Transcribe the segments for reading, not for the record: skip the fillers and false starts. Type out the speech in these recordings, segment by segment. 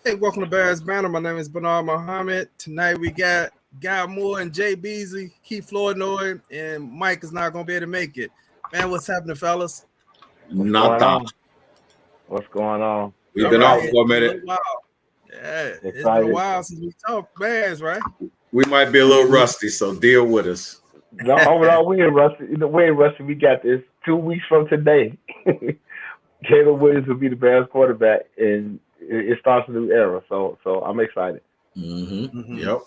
Hey, welcome to Bears Banner. My name is Bernard Muhammad. Tonight we got Guy Moore and Jay Beasley, Keith Flournoy, and Mike is not going to be able to make it. Man, what's happening, fellas? Nada. What's going on? We've been off for a minute. Yeah, it's been a while since we talked Bears, right? We might be a little rusty, so deal with us. No, we ain't rusty. We ain't rusty. We got this. 2 weeks from today, Caleb Williams will be the Bears quarterback, and it starts a new era. So I'm excited. Yep.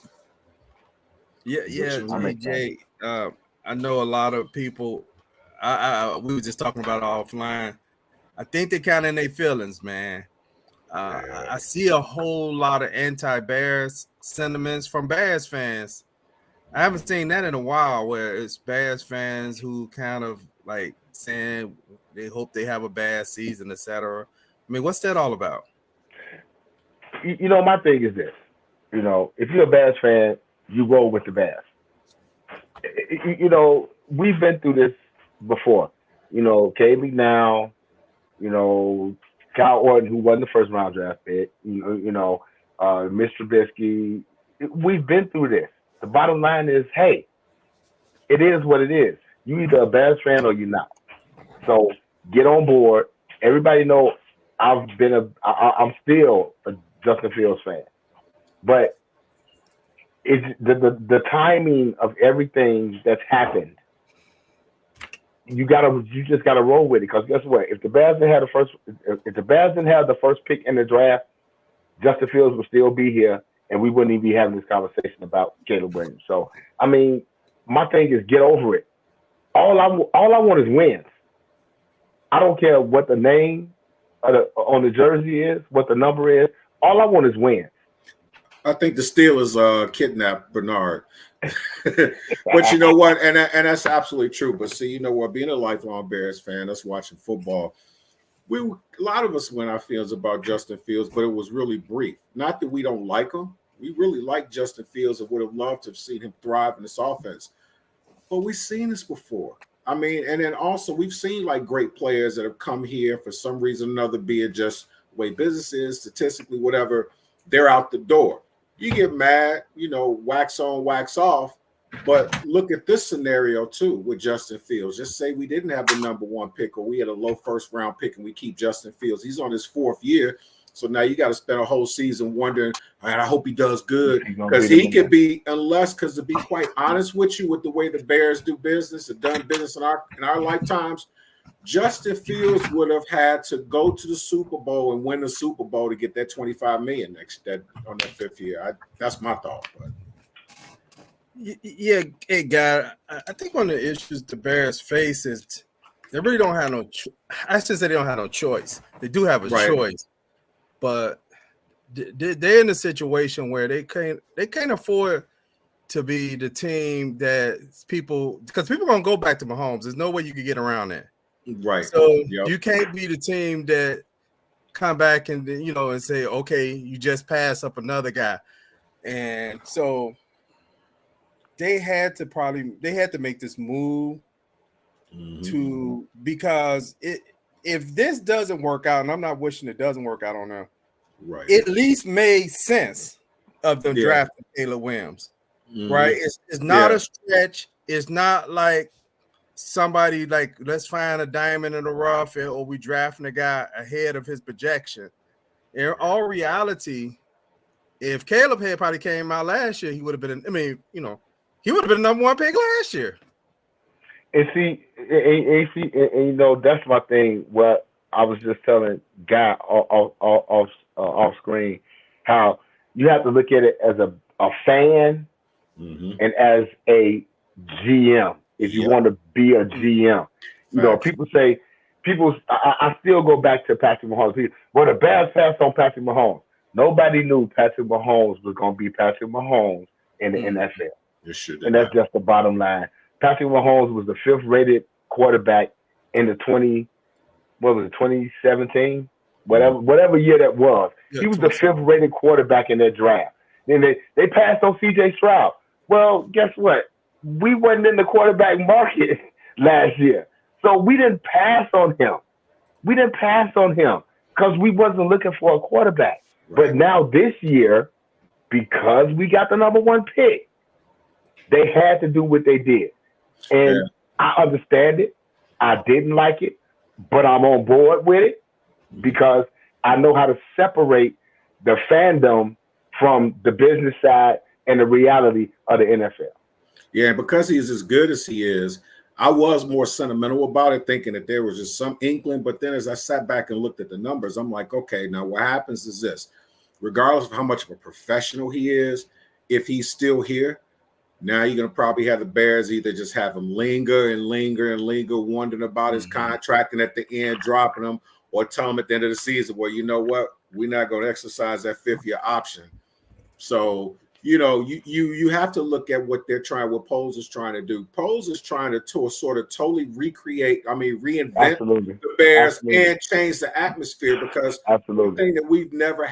Yeah. Jay, I know a lot of people. We were just talking about it offline. I think they're kind of in their feelings, man. I see a whole lot of anti-Bears sentiments from Bears fans. I haven't seen that in a while, where it's Bears fans who kind of like saying they hope they have a bad season, etc. I mean, what's that all about? My thing is this. If you're a Bears fan, you roll with the Bears. We've been through this before. Kaylee now, Kyle Orton, who wasn't the first round draft pick, Mr. Trubisky. We've been through this. The bottom line is, hey, it is what it is. You either a Bears fan or you're not. So get on board. Everybody know I'm still a Justin Fields fan, but it's the timing of everything that's happened. You just gotta roll with it, because guess what? If the Bears didn't have the first pick in the draft, Justin Fields would still be here, and we wouldn't even be having this conversation about Caleb Williams. So, I mean, my thing is get over it. All I want is wins. I don't care what the name on the jersey is, what the number is. All I want is wins. I think the Steelers kidnapped Bernard. But you know what? And that's absolutely true. But see, you know what? Being a lifelong Bears fan, us watching football, a lot of us went our feelings about Justin Fields, but it was really brief. Not that we don't like him. We really like Justin Fields and would have loved to have seen him thrive in this offense. But we've seen this before. I mean, and then also we've seen like great players that have come here for some reason or another, be it just the way business is, statistically, whatever, they're out the door. You get mad, wax on, wax off. But look at this scenario too with Justin Fields. Just say we didn't have the number one pick, or we had a low first round pick and we keep Justin Fields. He's on his 4th year. So now you got to spend a whole season wondering, I hope he does good, because he could be, because to be quite honest with you, with the way the Bears do business, have done business in our lifetimes, Justin Fields would have had to go to the Super Bowl and win the Super Bowl to get that $25 million on that 5th year. That's my thought. But. Yeah, hey, guy, I think one of the issues the Bears face is they really don't have no. I should say they don't have no choice. They do have a choice, but they're in a situation where they can't afford to be the team that because people gonna go back to Mahomes. There's no way you can get around that. Right. So you can't be the team that come back and and say, okay, you just pass up another guy, and so they had to make this move because if this doesn't work out, and I'm not wishing it doesn't work out on them, right? It at least made sense of them drafting Caleb Williams, right? It's not a stretch. It's not like somebody like, let's find a diamond in the rough, or we drafting a guy ahead of his projection. In all reality, if Caleb had probably came out last year, he would have been. He would have been the number one pick last year. And see, that's my thing. What I was just telling Guy off screen, how you have to look at it as a fan and as a GM. If you want to be a GM, people say, I still go back to Patrick Mahomes. The Bears passed on Patrick Mahomes. Nobody knew Patrick Mahomes was going to be Patrick Mahomes in the NFL. And that's just the bottom line. Patrick Mahomes was the 5th rated quarterback in the 2017? Whatever year that was. He was the 5th rated quarterback in that draft. Then they passed on CJ Stroud. Well, guess what? We wasn't in the quarterback market last year. So we didn't pass on him. Because we wasn't looking for a quarterback. But now this year, because we got the number 1 pick, they had to do what they did. And I understand it. I didn't like it, but I'm on board with it because I know how to separate the fandom from the business side and the reality of the NFL. Yeah, because he's as good as he is, I was more sentimental about it, thinking that there was just some inkling. But then as I sat back and looked at the numbers, I'm like, okay, now what happens is this. Regardless of how much of a professional he is, if he's still here, now you're going to probably have the Bears either just have him linger, wondering about his contract, and at the end dropping him, or tell him at the end of the season, well, you know what? We're not going to exercise that 5th-year option. So, you have to look at what Poles is trying to do. Poles is trying to sort of totally reinvent the Bears and change the atmosphere, because the thing that we've never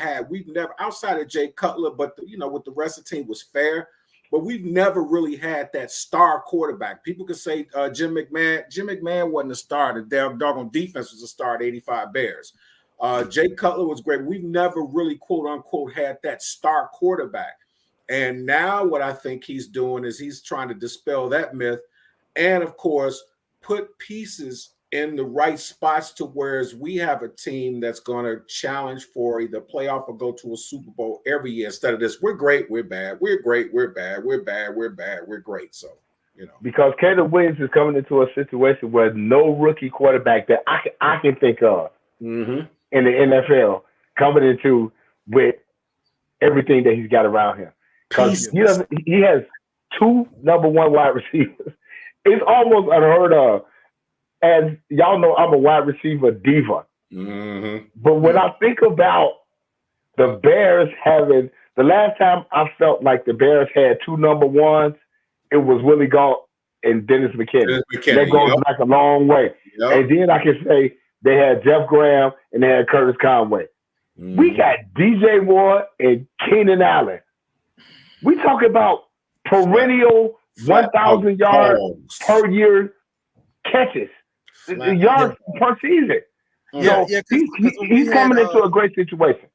outside of Jay Cutler, but with the rest of the team was fair, but we've never really had that star quarterback. People could say Jim McMahon. Jim McMahon wasn't a star. The doggone defense was a star at 85 Bears. Jay Cutler was great. We've never really, quote unquote, had that star quarterback. And now what I think he's doing is he's trying to dispel that myth and, of course, put pieces in the right spots to whereas we have a team that's going to challenge for either playoff or go to a Super Bowl every year instead of this, we're great, we're bad, we're great, we're bad, we're bad, we're bad, we're great. So, Because Caleb Williams is coming into a situation where no rookie quarterback that I can think of in the NFL coming into with everything that he's got around him. Because he has 2 number 1 wide receivers. It's almost unheard of. As y'all know, I'm a wide receiver diva. But when I think about the Bears having – the last time I felt like the Bears had 2 number 1s, it was Willie Gault and Dennis McKinney. That goes back a long way. And then I can say they had Jeff Graham and they had Curtis Conway. We got DJ Ward and Keenan Allen. We talk about perennial 1,000 yards per year catches, yards per season. He's coming into a great situation.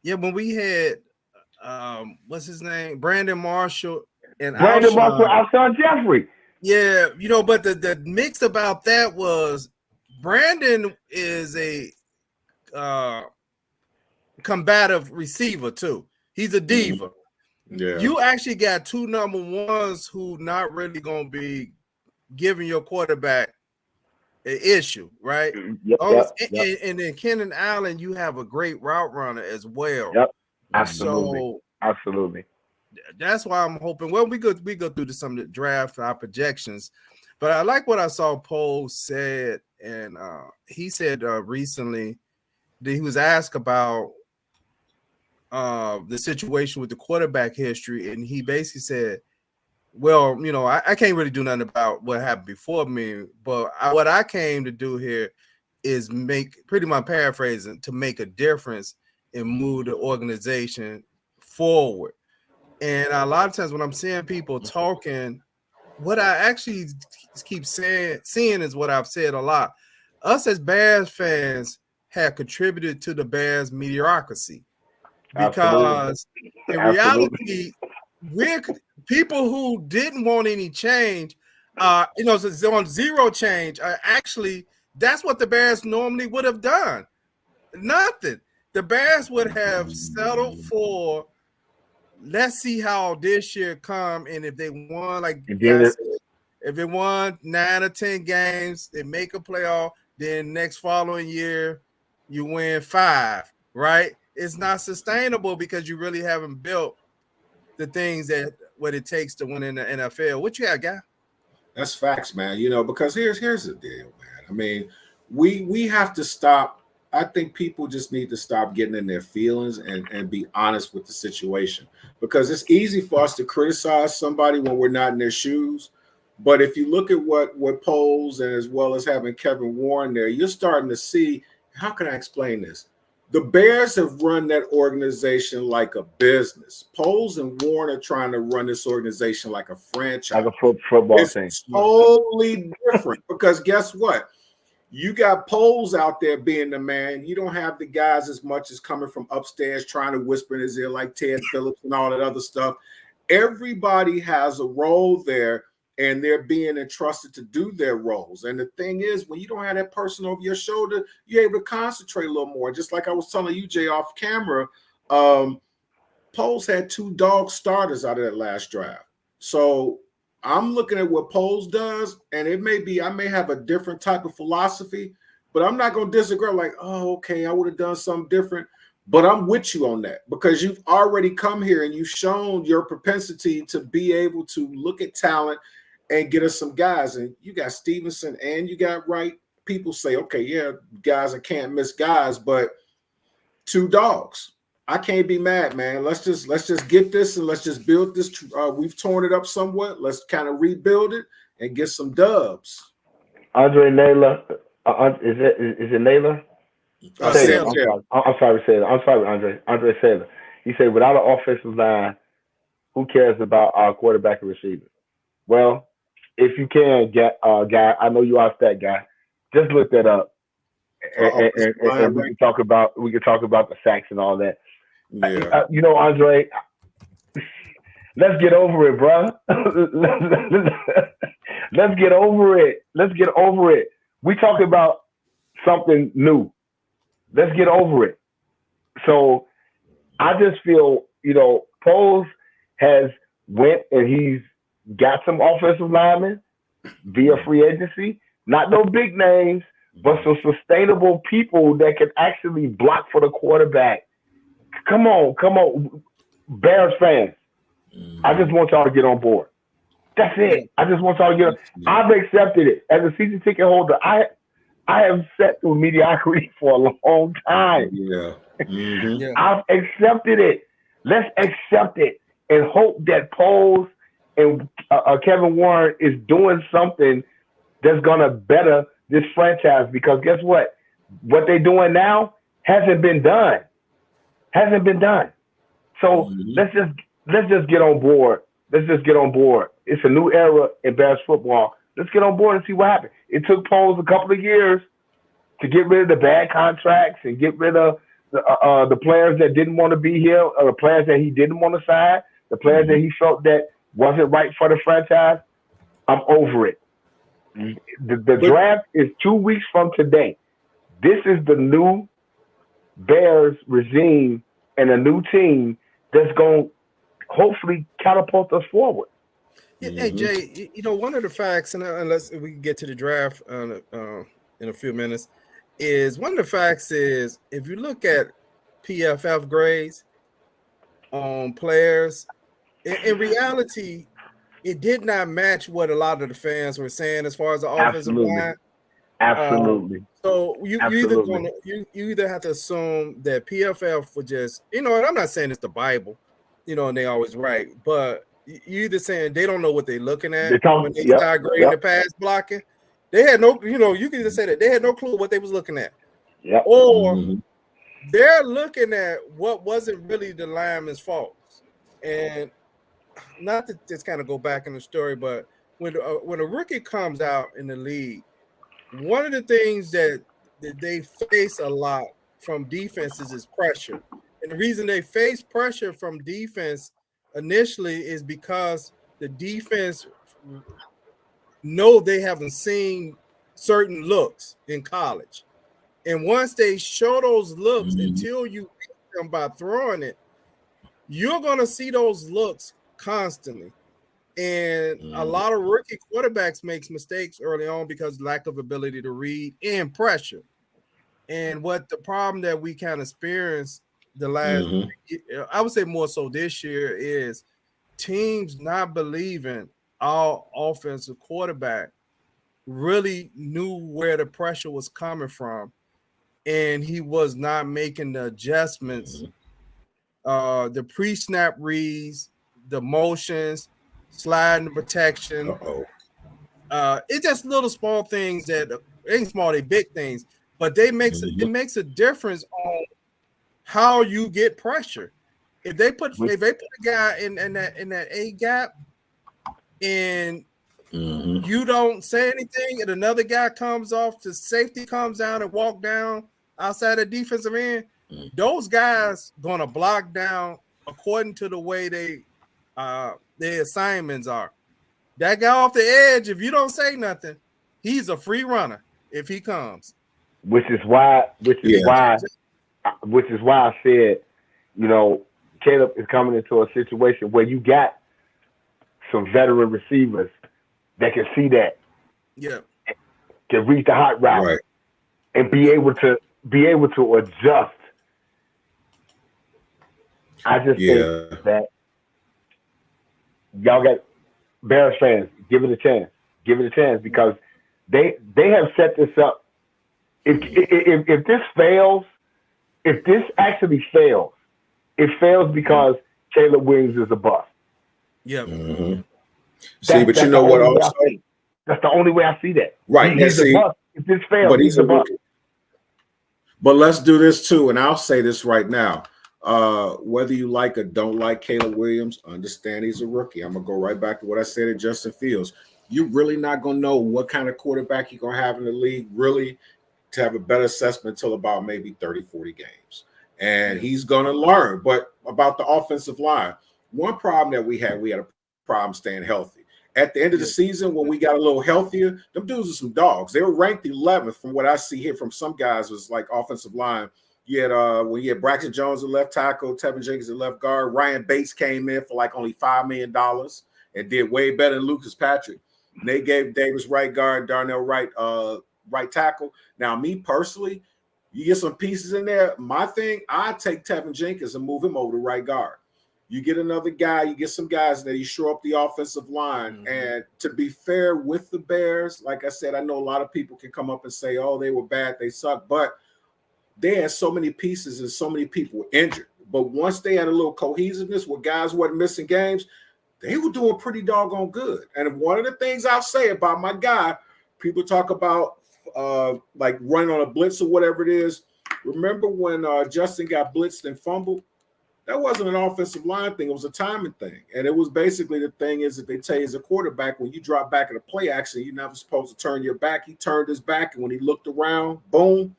Yeah, when we had what's his name, Brandon Marshall and Alshon Jeffrey. Yeah, but the mix about that was Brandon is a combative receiver too. He's a diva. Yeah. You actually got 2 number 1s who not really going to be giving your quarterback an issue, right? And then Keenan Allen, you have a great route runner as well. Yep, absolutely. That's why I'm hoping. Well, we go through some of the draft, our projections, but I like what I saw Poles said, and he said recently that he was asked about the situation with the quarterback history, and he basically said, well, I can't really do nothing about what happened before me, but what I came to do here is pretty much paraphrasing, to make a difference and move the organization forward. And a lot of times when I'm seeing people talking, what I actually keep seeing is what I've said a lot. Us as Bears fans have contributed to the Bears mediocrity. Because in reality, we're people who didn't want any change, on 0 change. Actually, that's what the Bears normally would have done. Nothing. The Bears would have settled for, let's see how this year come, and if they won, if they won 9 or 10 games, they make a playoff. Then next following year, you win 5, right? It's not sustainable because you really haven't built the things what it takes to win in the NFL. What you got, guy? That's facts, man. Because here's the deal, man. I mean, we have to stop. I think people just need to stop getting in their feelings and be honest with the situation, because it's easy for us to criticize somebody when we're not in their shoes. But if you look at what Poles and as well as having Kevin Warren there, you're starting to see, how can I explain this? The Bears have run that organization like a business. Poles and Warren are trying to run this organization like a franchise. Like a football it's thing. Totally different, because guess what? You got Poles out there being the man. You don't have the guys as much as coming from upstairs trying to whisper in his ear like Ted Phillips and all that other stuff. Everybody has a role there, and they're being entrusted to do their roles. And the thing is, when you don't have that person over your shoulder, you're able to concentrate a little more. Just like I was telling you, Jay, off camera, Poles had 2 dog starters out of that last draft. So I'm looking at what Poles does, and it may be I may have a different type of philosophy, but I'm not going to disagree. Like, oh, okay, I would have done something different. But I'm with you on that because you've already come here and you've shown your propensity to be able to look at talent and get us some guys. And you got Stevenson and you got Wright. People say, okay, yeah, guys, I can't miss guys, but 2 dogs. I can't be mad, man. Let's just get this and let's just build this. We've torn it up somewhat. Let's kind of rebuild it and get some dubs. Andre Naylor, is it Naylor? I'm sorry, Saylor. I'm sorry, Andre Saylor. He said, without an offensive line, who cares about our quarterback and receiver? Well, if you can, guy, I know you are that guy. Just look that up, and we can talk about the sacks and all that. Yeah. Andre, let's get over it, bro. Let's get over it. Let's get over it. We talk about something new. Let's get over it. So I just feel, Poles has went and he's got some offensive linemen via free agency. Not no big names, but some sustainable people that can actually block for the quarterback. Come on, Bears fans. I just want y'all to get on board. That's it. I just want y'all to get on. I've accepted it. As a season ticket holder, I have sat through mediocrity for a long time. Yeah. Mm-hmm. Yeah. I've accepted it. Let's accept it and hope that Poles and Kevin Warren is doing something that's going to better this franchise, because guess what? What they're doing now hasn't been done. So let's just get on board. Let's just get on board. It's a new era in Bears football. Let's get on board and see what happens. It took Poles a couple of years to get rid of the bad contracts and get rid of the players that didn't want to be here, or the players that he didn't want to sign, the players that he felt that wasn't right for the franchise. I'm over it. The draft is 2 weeks from today. This is the new Bears regime and a new team that's going to hopefully catapult us forward. Yeah, hey, Jay, one of the facts, and unless we can get to the draft in a few minutes, is one of the facts is if you look at PFF grades on players, in reality, it did not match what a lot of the fans were saying as far as the offensive line. Absolutely. So you either have to assume that PFF would just, and I'm not saying it's the Bible, and they always right, but you either saying they don't know what they're looking at when they start grading the pass blocking. They had no, you can just say that they had no clue what they was looking at. Yeah. Or they're looking at what wasn't really the lineman's faults. And not to just kind of go back in the story, but when a rookie comes out in the league, one of the things that they face a lot from defenses is pressure. And the reason they face pressure from defense initially is because the defense know they haven't seen certain looks in college. And once they show those looks until you beat them by throwing it, you're going to see those looks constantly. And a lot of rookie quarterbacks makes mistakes early on because lack of ability to read and pressure. And what the problem that we kind of experienced the last, I would say more so this year, is teams not believing our offensive quarterback really knew where the pressure was coming from, and he was not making the adjustments, the pre-snap reads, the motions, sliding protection. It's just little small things that ain't small, they big things, but it makes a difference on how you get pressure. If they put a guy in that A gap and You don't say anything, and another guy comes off to safety, comes down and walk down outside the defensive end. Those guys gonna block down according to the way their assignments are. That guy off the edge, if you don't say nothing, he's a free runner if he comes. Which is why I said, Caleb is coming into a situation where you got some veteran receivers that can see that, can read the hot route, and be able to adjust. I just think that y'all got Bears fans, give it a chance because they have set this up. If this fails, if this actually fails, it fails because Caleb Williams is a bust. Yeah. See, but you know what? Also, that's the only way I see that. Right. He's a bust. If this fails, but he's a bust. But let's do this too, and I'll say this right now. Whether you like or don't like Caleb Williams, understand he's a rookie. I'm gonna go right back to what I said to Justin Fields. You're really not gonna know what kind of quarterback you're gonna have in the league, really, to have a better assessment until about maybe 30, 40 games. And he's gonna learn. But about the offensive line, one problem that we had a problem staying healthy. At the end of the season, when we got a little healthier, them dudes are some dogs. They were ranked 11th from what I see here from some guys was like offensive line. You had when you had Braxton Jones at left tackle, Tevin Jenkins at left guard. Ryan Bates came in for like only $5 million and did way better than Lucas Patrick. And they gave Davis right guard, Darnell Wright right tackle. Now, me personally, you get some pieces in there. My thing, I take Tevin Jenkins and move him over to right guard. You get another guy, you get some guys that you shore up the offensive line. And to be fair with the Bears, like I said, I know a lot of people can come up and say, oh, they were bad, they suck, but they had so many pieces and so many people injured. But once they had a little cohesiveness where guys wasn't missing games, they were doing pretty doggone good. And one of the things I'll say about my guy, people talk about like running on a blitz or whatever it is. Remember when Justin got blitzed and fumbled? That wasn't an offensive line thing. It was a timing thing. And it was basically the thing is that they tell you as a quarterback, when you drop back in a play action, you're never supposed to turn your back. He turned his back, and when he looked around, boom,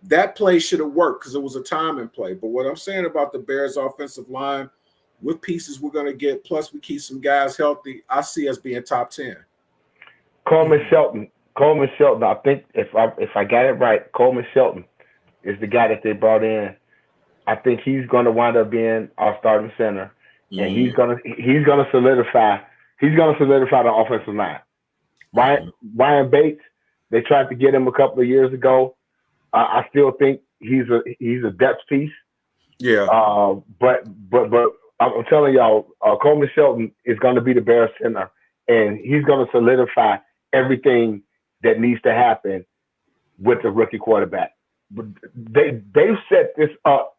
that play should have worked because it was a timing play. But what I'm saying about the Bears offensive line, with pieces we're going to get, plus we keep some guys healthy, I see us being top 10. Coleman Shelton, I think if I got it right, Coleman Shelton is the guy that they brought in. I think he's going to wind up being our starting center, and he's going to solidify the offensive line. Ryan Bates, they tried to get him a couple of years ago. I still think he's a depth piece. Yeah. But I'm telling y'all, Coleman Shelton is going to be the Bears center, and he's going to solidify everything that needs to happen with the rookie quarterback. But they've set this up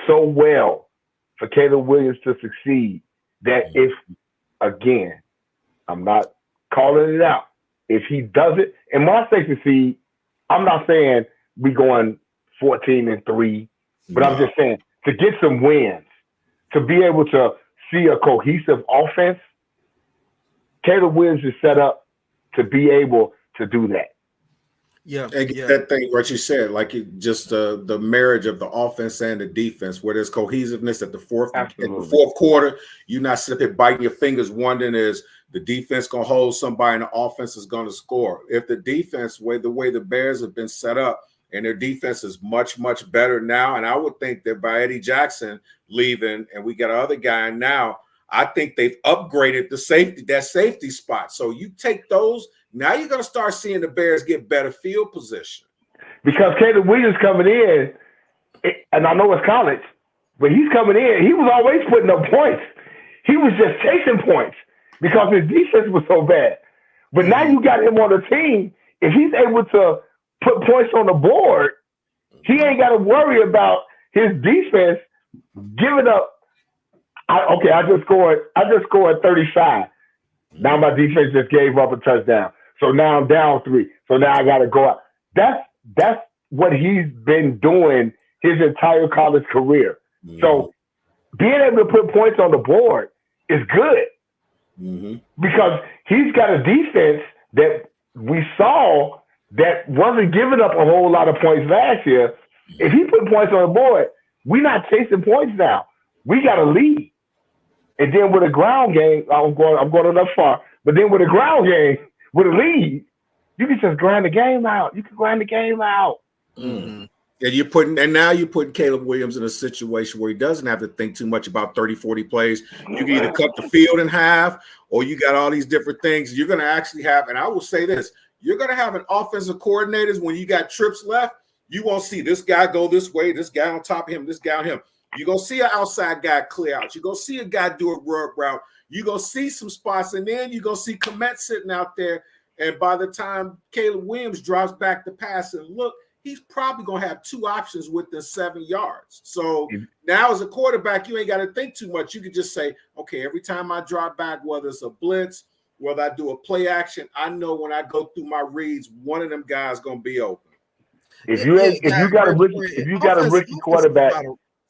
so well for Caleb Williams to succeed that if, again, I'm not calling it out, if he does it, and when I say succeed, I'm not saying we going 14-3, but I'm just saying to get some wins, to be able to see a cohesive offense, Caleb Williams is set up to be able to do that. Yeah, and get that thing what you said, like just the marriage of the offense and the defense, where there's cohesiveness at the fourth quarter. You're not sitting there biting your fingers, wondering is the defense going to hold somebody and the offense is going to score. If the defense, the way the Bears have been set up, and their defense is much, much better now, and I would think that by Eddie Jackson leaving, and we got another guy now, I think they've upgraded that safety spot. So you take those. Now you're going to start seeing the Bears get better field position. Because Caleb Williams coming in, and I know it's college, but he's coming in. He was always putting up points. He was just chasing points because his defense was so bad. But now you got him on the team. If he's able to put points on the board, he ain't got to worry about his defense giving up. I just scored 35. Now my defense just gave up a touchdown. So now I'm down 3. So now I got to go out. That's what he's been doing his entire college career. So being able to put points on the board is good. because he's got a defense that we saw that wasn't giving up a whole lot of points last year. If he put points on the board, we're not chasing points now. We got a lead. And then with a ground game, I'm going enough far. But then with a ground game, with a lead, you can just grind the game out. You can grind the game out. Mm-hmm. And now you're putting Caleb Williams in a situation where he doesn't have to think too much about 30, 40 plays. You can either cut the field in half, or you got all these different things. You're going to actually have, and I will say this, you're going to have an offensive coordinators when you got trips left. You won't see this guy go this way, this guy on top of him, this guy on him. You're going to see an outside guy clear out. You're going to see a guy do a rug route. You're going to see some spots, and then you're going to see Kmet sitting out there. And by the time Caleb Williams drops back to pass and look, he's probably going to have two options within 7 yards. So now as a quarterback, you ain't got to think too much. You can just say, okay, every time I drop back, whether it's a blitz, whether I do a play action, I know when I go through my reads, one of them guys going to be open. If you got a rookie quarterback.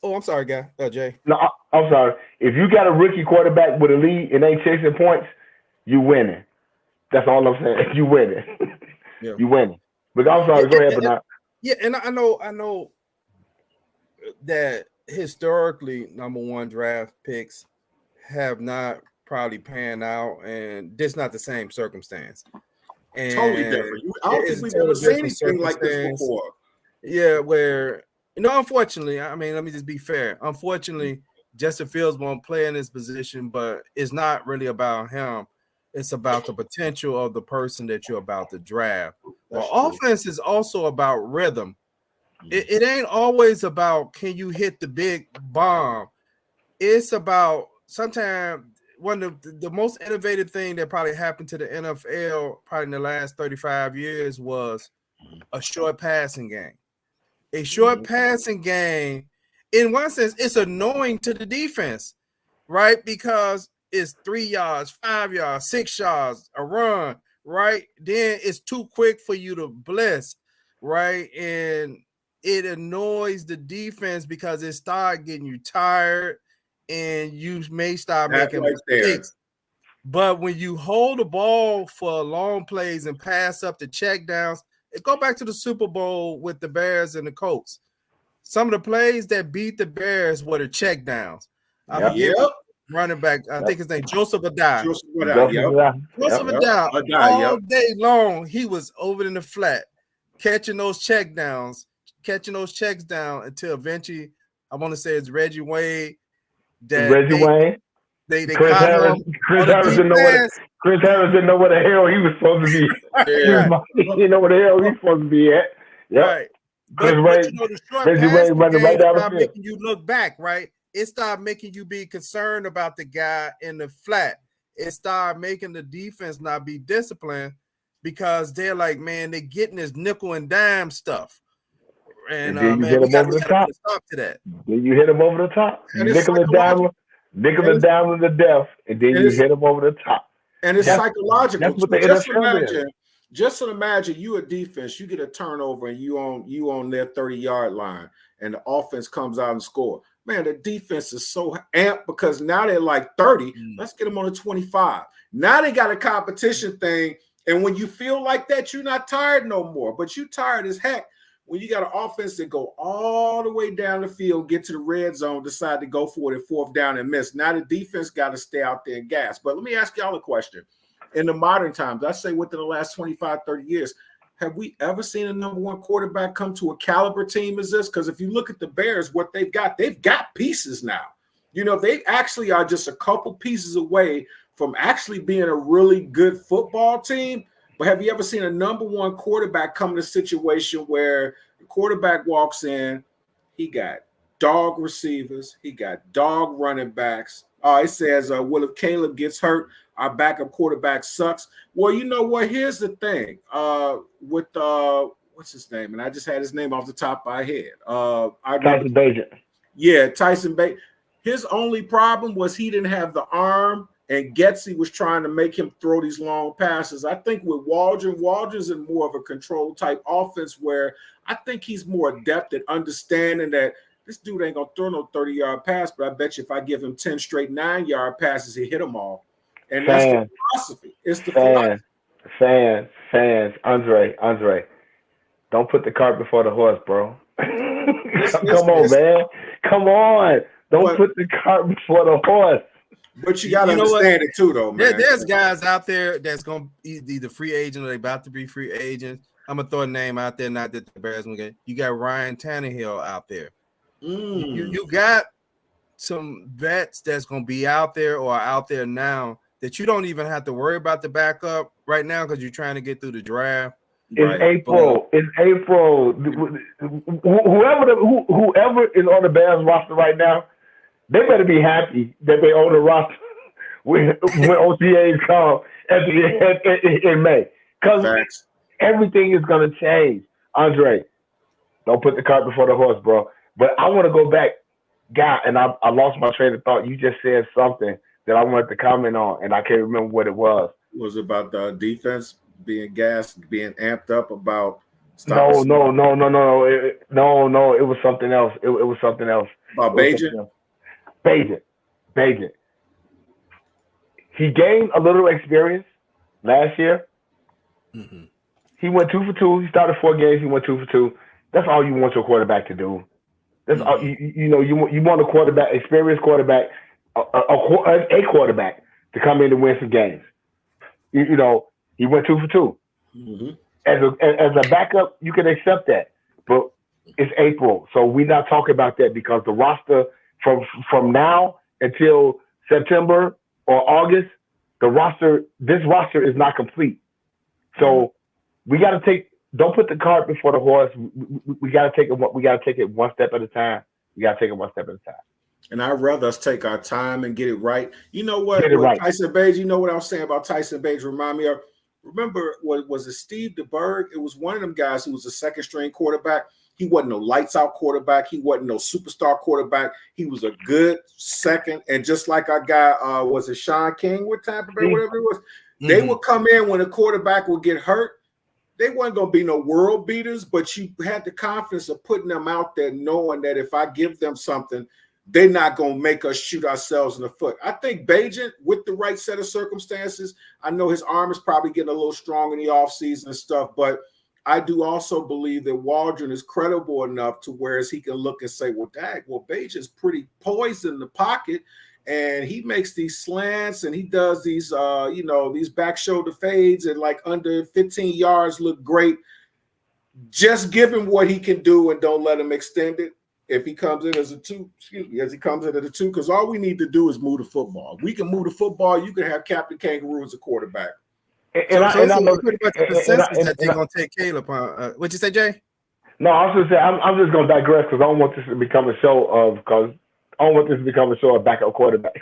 Oh, I'm sorry, guy. Jay. No, I'm sorry. If you got a rookie quarterback with a lead and ain't chasing points, you winning. That's all I'm saying. You winning. Yeah. You winning. But I'm sorry. Go ahead, Bernard. Yeah, and I know that historically number one draft picks have not probably panned out, and this not the same circumstance. And totally different. I don't think we've ever seen anything like this before. Yeah, where unfortunately, I mean, let me just be fair. Unfortunately, Justin Fields won't play in this position, but it's not really about him. It's about the potential of the person that you're about to draft. Well, offense is also about rhythm. It ain't always about can you hit the big bomb. It's about sometimes one of the most innovative thing that probably happened to the NFL probably in the last 35 years was a short passing game. A short passing game, in one sense, it's annoying to the defense, right? Because it's 3 yards, 5 yards, 6 yards, a run, right? Then it's too quick for you to blitz, right? And it annoys the defense because it starts getting you tired and you may start making mistakes. But when you hold the ball for long plays and pass up the check downs, go back to the Super Bowl with the Bears and the Colts. Some of the plays that beat the Bears were the check downs. Running back, I think his name Joseph Addai. Joseph Addai, all day long, he was over in the flat, catching those checks down until eventually, I want to say it's Reggie Wayne. They Chris Harris didn't know where the hell he was supposed to be. He didn't know where the hell he was supposed to be at. Yep. Right. But the short pass making you look back, right? It started making you be concerned about the guy in the flat. It started making the defense not be disciplined because they're like, man, they're getting this nickel and dime stuff. And then you hit them over the top. Then you hit them over the top. Nickel and dime to death, and then you hit them over the top. And it's psychological. That's what the NFL is. Just imagine you a defense, you get a turnover and you on their 30-yard line, and the offense comes out and score. Man, the defense is so amped because now they're like 30. Let's get them on a 25. Now they got a competition thing, and when you feel like that, you're not tired no more. But you tired as heck when you got an offense that go all the way down the field, get to the red zone, decide to go for it at fourth down and miss. Now the defense got to stay out there and gas. But let me ask y'all a question. In the modern times, I say within the last 25, 30 years, have we ever seen a number one quarterback come to a caliber team as this? Because if you look at the Bears, what they've got pieces now. They actually are just a couple pieces away from actually being a really good football team. But have you ever seen a number one quarterback come in a situation where the quarterback walks in, he got dog receivers, he got dog running backs. It says, well, if Caleb gets hurt, our backup quarterback sucks. Well, you know what? Here's the thing. With what's his name? And I just had his name off the top of my head. Tyson Bagent. Yeah, Tyson Bagent. His only problem was he didn't have the arm, and Getsy was trying to make him throw these long passes. I think with Waldron's in more of a control type offense where I think he's more adept at understanding that this dude ain't going to throw no 30-yard pass, but I bet you if I give him 10 straight 9-yard passes, he'll hit them all. And that's the philosophy. It's the philosophy. Fans. Andre, don't put the cart before the horse, bro. Come on, man. Come on. Don't put the cart before the horse. But you gotta understand it too, though, man. There's guys out there that's gonna be either free agent or they about to be free agents. I'm gonna throw a name out there, not that the Bears will get. You got Ryan Tannehill out there. You got some vets that's gonna be out there or out there now that you don't even have to worry about the backup right now because you're trying to get through the draft. It's April. It's April. Whoever is on the Bears roster right now, they better be happy that they own the roster when OTAs come in May. Because everything is going to change. Andre, don't put the cart before the horse, bro. But I want to go back, guy, and I lost my train of thought. You just said something that I wanted to comment on, and I can't remember what it was. It was about the defense being gassed, being amped up about. No. It was something else. It was something else. About Bagent? Bagent. He gained a little experience last year. Mm-hmm. He went 2 for 2. He started 4 games. He went 2 for 2. That's all you want your quarterback to do. That's all you want a quarterback, experienced quarterback, a quarterback to come in and win some games. He went 2 for 2. Mm-hmm. As a backup, you can accept that, but it's April, so we're not talking about that because the roster from now until September or August, this roster is not complete. So we got to don't put the cart before the horse. We got to take it. We got to take it one step at a time. And I'd rather us take our time and get it right. You know what? Right. Tyson Bagent, you know what I was saying about Tyson Bagent? Remind me of. Remember, was it Steve DeBerg? It was one of them guys who was a second-string quarterback. He wasn't no lights-out quarterback. He wasn't no superstar quarterback. He was a good second. And just like our guy, was it Sean King with Tampa Bay, whatever it was, they would come in when a quarterback would get hurt. They weren't going to be no world beaters, but you had the confidence of putting them out there knowing that if I give them something, they're not going to make us shoot ourselves in the foot. I think Bagent, with the right set of circumstances, I know his arm is probably getting a little strong in the offseason and stuff, but I do also believe that Waldron is credible enough to whereas he can look and say, well, Bagent's pretty poised in the pocket, and he makes these slants and he does these, these back shoulder fades and like under 15 yards look great. Just give him what he can do and don't let him extend it. If he comes in as a 2, because all we need to do is move the football. We can move the football. You can have Captain Kangaroo as a quarterback. And I know pretty much the consensus that they're going to take Caleb. What'd you say, Jay? No, I was going to say I'm just going to digress because I don't want this to become a show of backup quarterbacks.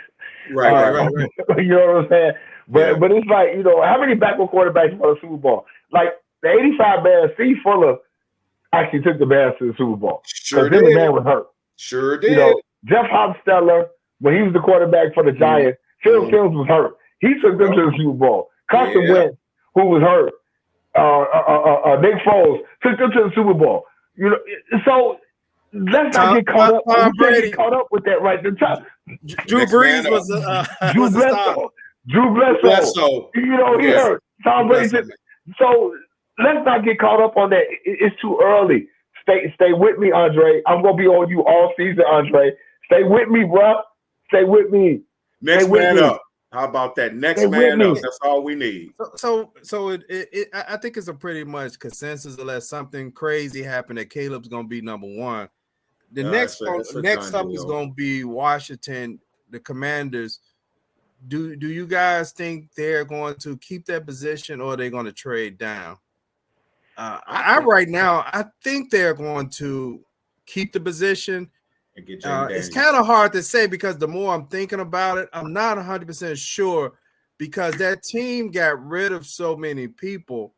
Right. You know what I'm saying? But it's like, how many backup quarterbacks won the Super Bowl? Like the '85 Bears, Steve Fuller actually took the Bears to the Super Bowl. Sure did. The man was hurt. Sure did. Jeff Hostetler, when he was the quarterback for the Giants, Phil Simms was hurt. He took them to the Super Bowl. Carson Wentz, who was hurt, Nick Foles took them to the Super Bowl. So let's not get caught up. Get caught up with that right. The top. Drew Brees was Drew Bledsoe. He hurt. Tom Brady. So let's not get caught up on that. It's too early. Stay with me, Andre. I'm gonna be on you all season, Andre. Stay with me, bro. Stay with me. Next man up. How about that? Next man up. That's all we need. So I think it's a pretty much consensus unless something crazy happened that Caleb's gonna be number 1. The next up is gonna be Washington, the Commanders. Do you guys think they're going to keep that position or are they going to trade down? I think they're going to keep the position. And get it's kind of hard to say because the more I'm thinking about it, I'm not 100% sure because that team got rid of so many people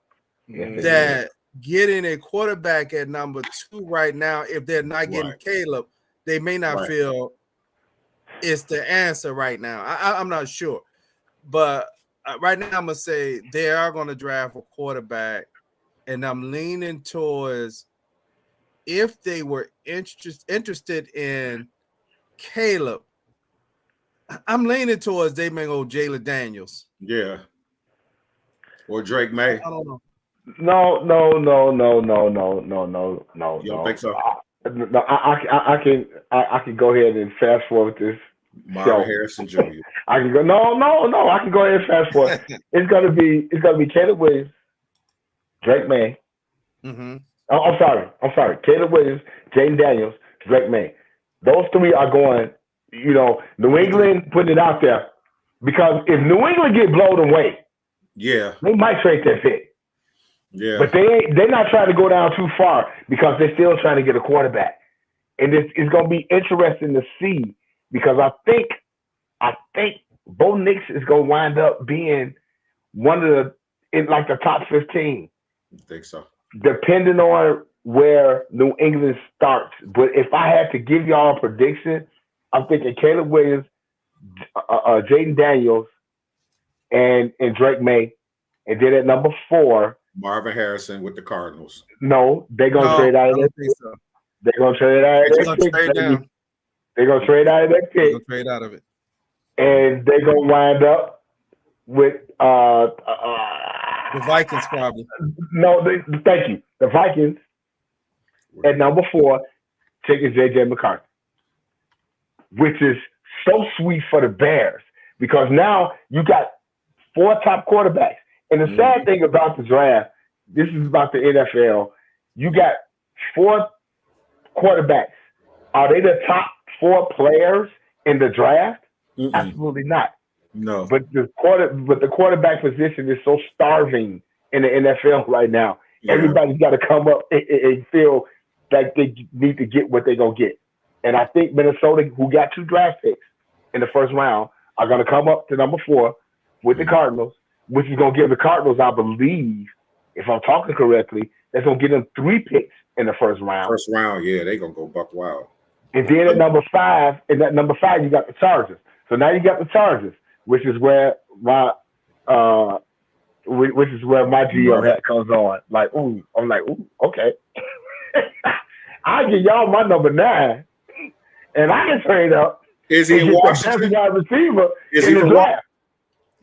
that getting a quarterback at number 2 right now, if they're not getting Caleb, they may not feel it's the answer right now. I'm not sure. But right now I'm going to say they are going to draft a quarterback, and I'm leaning towards if they were interested in Caleb, I'm leaning towards they may go Jalen Daniels. Yeah. Or Drake May. I don't know. No. You don't think so? I can go ahead and fast forward this. Marvin Harrison Jr. I can go. No. I can go ahead and fast forward. It's gonna be Caleb Williams, Drake May. Mm-hmm. Oh, I'm sorry. Caleb Williams, Jaden Daniels, Drake May. Those three are going. New England putting it out there because if New England get blown away, they might trade their pick. Yeah, but they're not trying to go down too far because they're still trying to get a quarterback, and it's going to be interesting to see because I think Bo Nix is going to wind up being one of the top 15. I think so. Depending on where New England starts, but if I had to give y'all a prediction, I'm thinking Caleb Williams, Jaden Daniels, and Drake May, and then at number 4, Marvin Harrison with the Cardinals. No, they're gonna trade out of that pick. So. They're gonna trade out of that pick. They're gonna trade out of that pick. They're trade out of it, and they're gonna wind up with the Vikings probably. No, thank you. The Vikings at number 4 taking JJ McCarthy, which is so sweet for the Bears because now you got 4 top quarterbacks. And the sad thing about the draft, this is about the NFL, you got 4 quarterbacks. Are they the top 4 players in the draft? Mm-mm. Absolutely not. No. But the quarterback position is so starving in the NFL right now. Yeah. Everybody's got to come up and feel like they need to get what they're going to get. And I think Minnesota, who got 2 draft picks in the first round, are going to come up to number 4 with the Cardinals, which is going to give the Cardinals, I believe, if I'm talking correctly, that's going to give them 3 picks in the first round. First round, yeah, they're going to go buck wild. And then at number 5, you got the Chargers. So now you got the Chargers, which is where my GM hat comes on. Like, ooh, I'm like, ooh, okay. I give y'all my number 9, and I can trade up. Is he in Washington? The best wide receiver in the draft.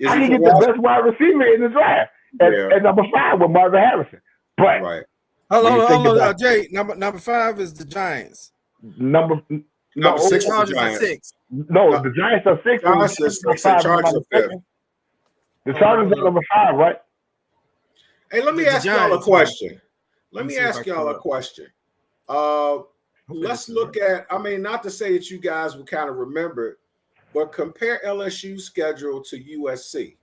I can get the best wide receiver in the draft at number 5 with Marvin Harrison. But hold on, Jay. Number 5 is the Giants. Number 6 are the Giants. 6. No, the Giants are 6. Giants are 6. The Chargers are 5. The Chargers are number 5, right? Hey, let me ask y'all a question. Let's look at. I mean, not to say that you guys will kind of remember it, but compare LSU's schedule to USC.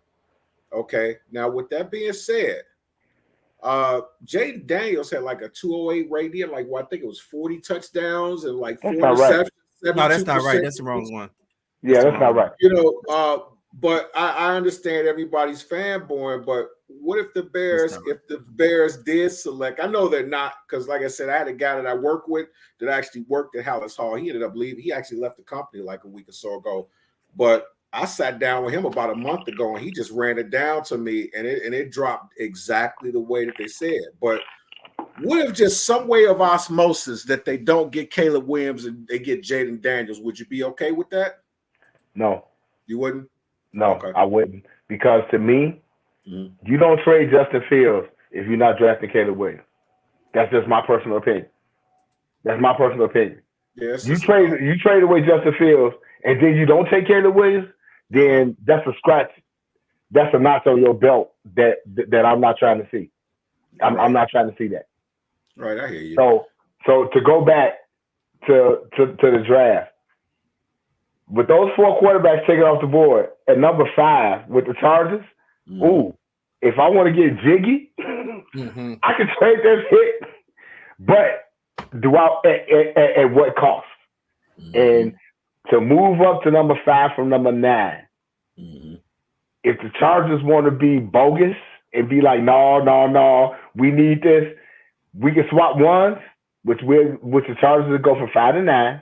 Okay. Now, with that being said, Jaden Daniels had like a 208 rating, I think it was 40 touchdowns and like 4 receptions. Right. No, that's not right. That's the wrong one. Yeah, that's not right. But I understand everybody's fanboying, but what if the Bears did select? I know they're not, because like I said, I had a guy that I work with that actually worked at Hallis Hall. He ended up leaving. He actually left the company like a week or so ago. But I sat down with him about a month ago, and he just ran it down to me, and it dropped exactly the way that they said. But what if just some way of osmosis that they don't get Caleb Williams and they get Jaden Daniels? Would you be okay with that? No. You wouldn't? No, okay. I wouldn't. Because to me, you don't trade Justin Fields if you're not drafting Caleb Williams. That's just my personal opinion. Yes. You trade away Justin Fields and then you don't take Caleb Williams, then that's a scratch. That's a notch on your belt that I'm not trying to see. I'm not trying to see that. Right, I hear you. So to go back to the draft, with those 4 quarterbacks taken off the board at number 5 with the Chargers, if I want to get jiggy, I can trade that pick, but do I at what cost? And to move up to number 5 from number 9, if the Chargers want to be bogus and be like, no, we need this, we can swap ones, which the Chargers will go from 5 to 9.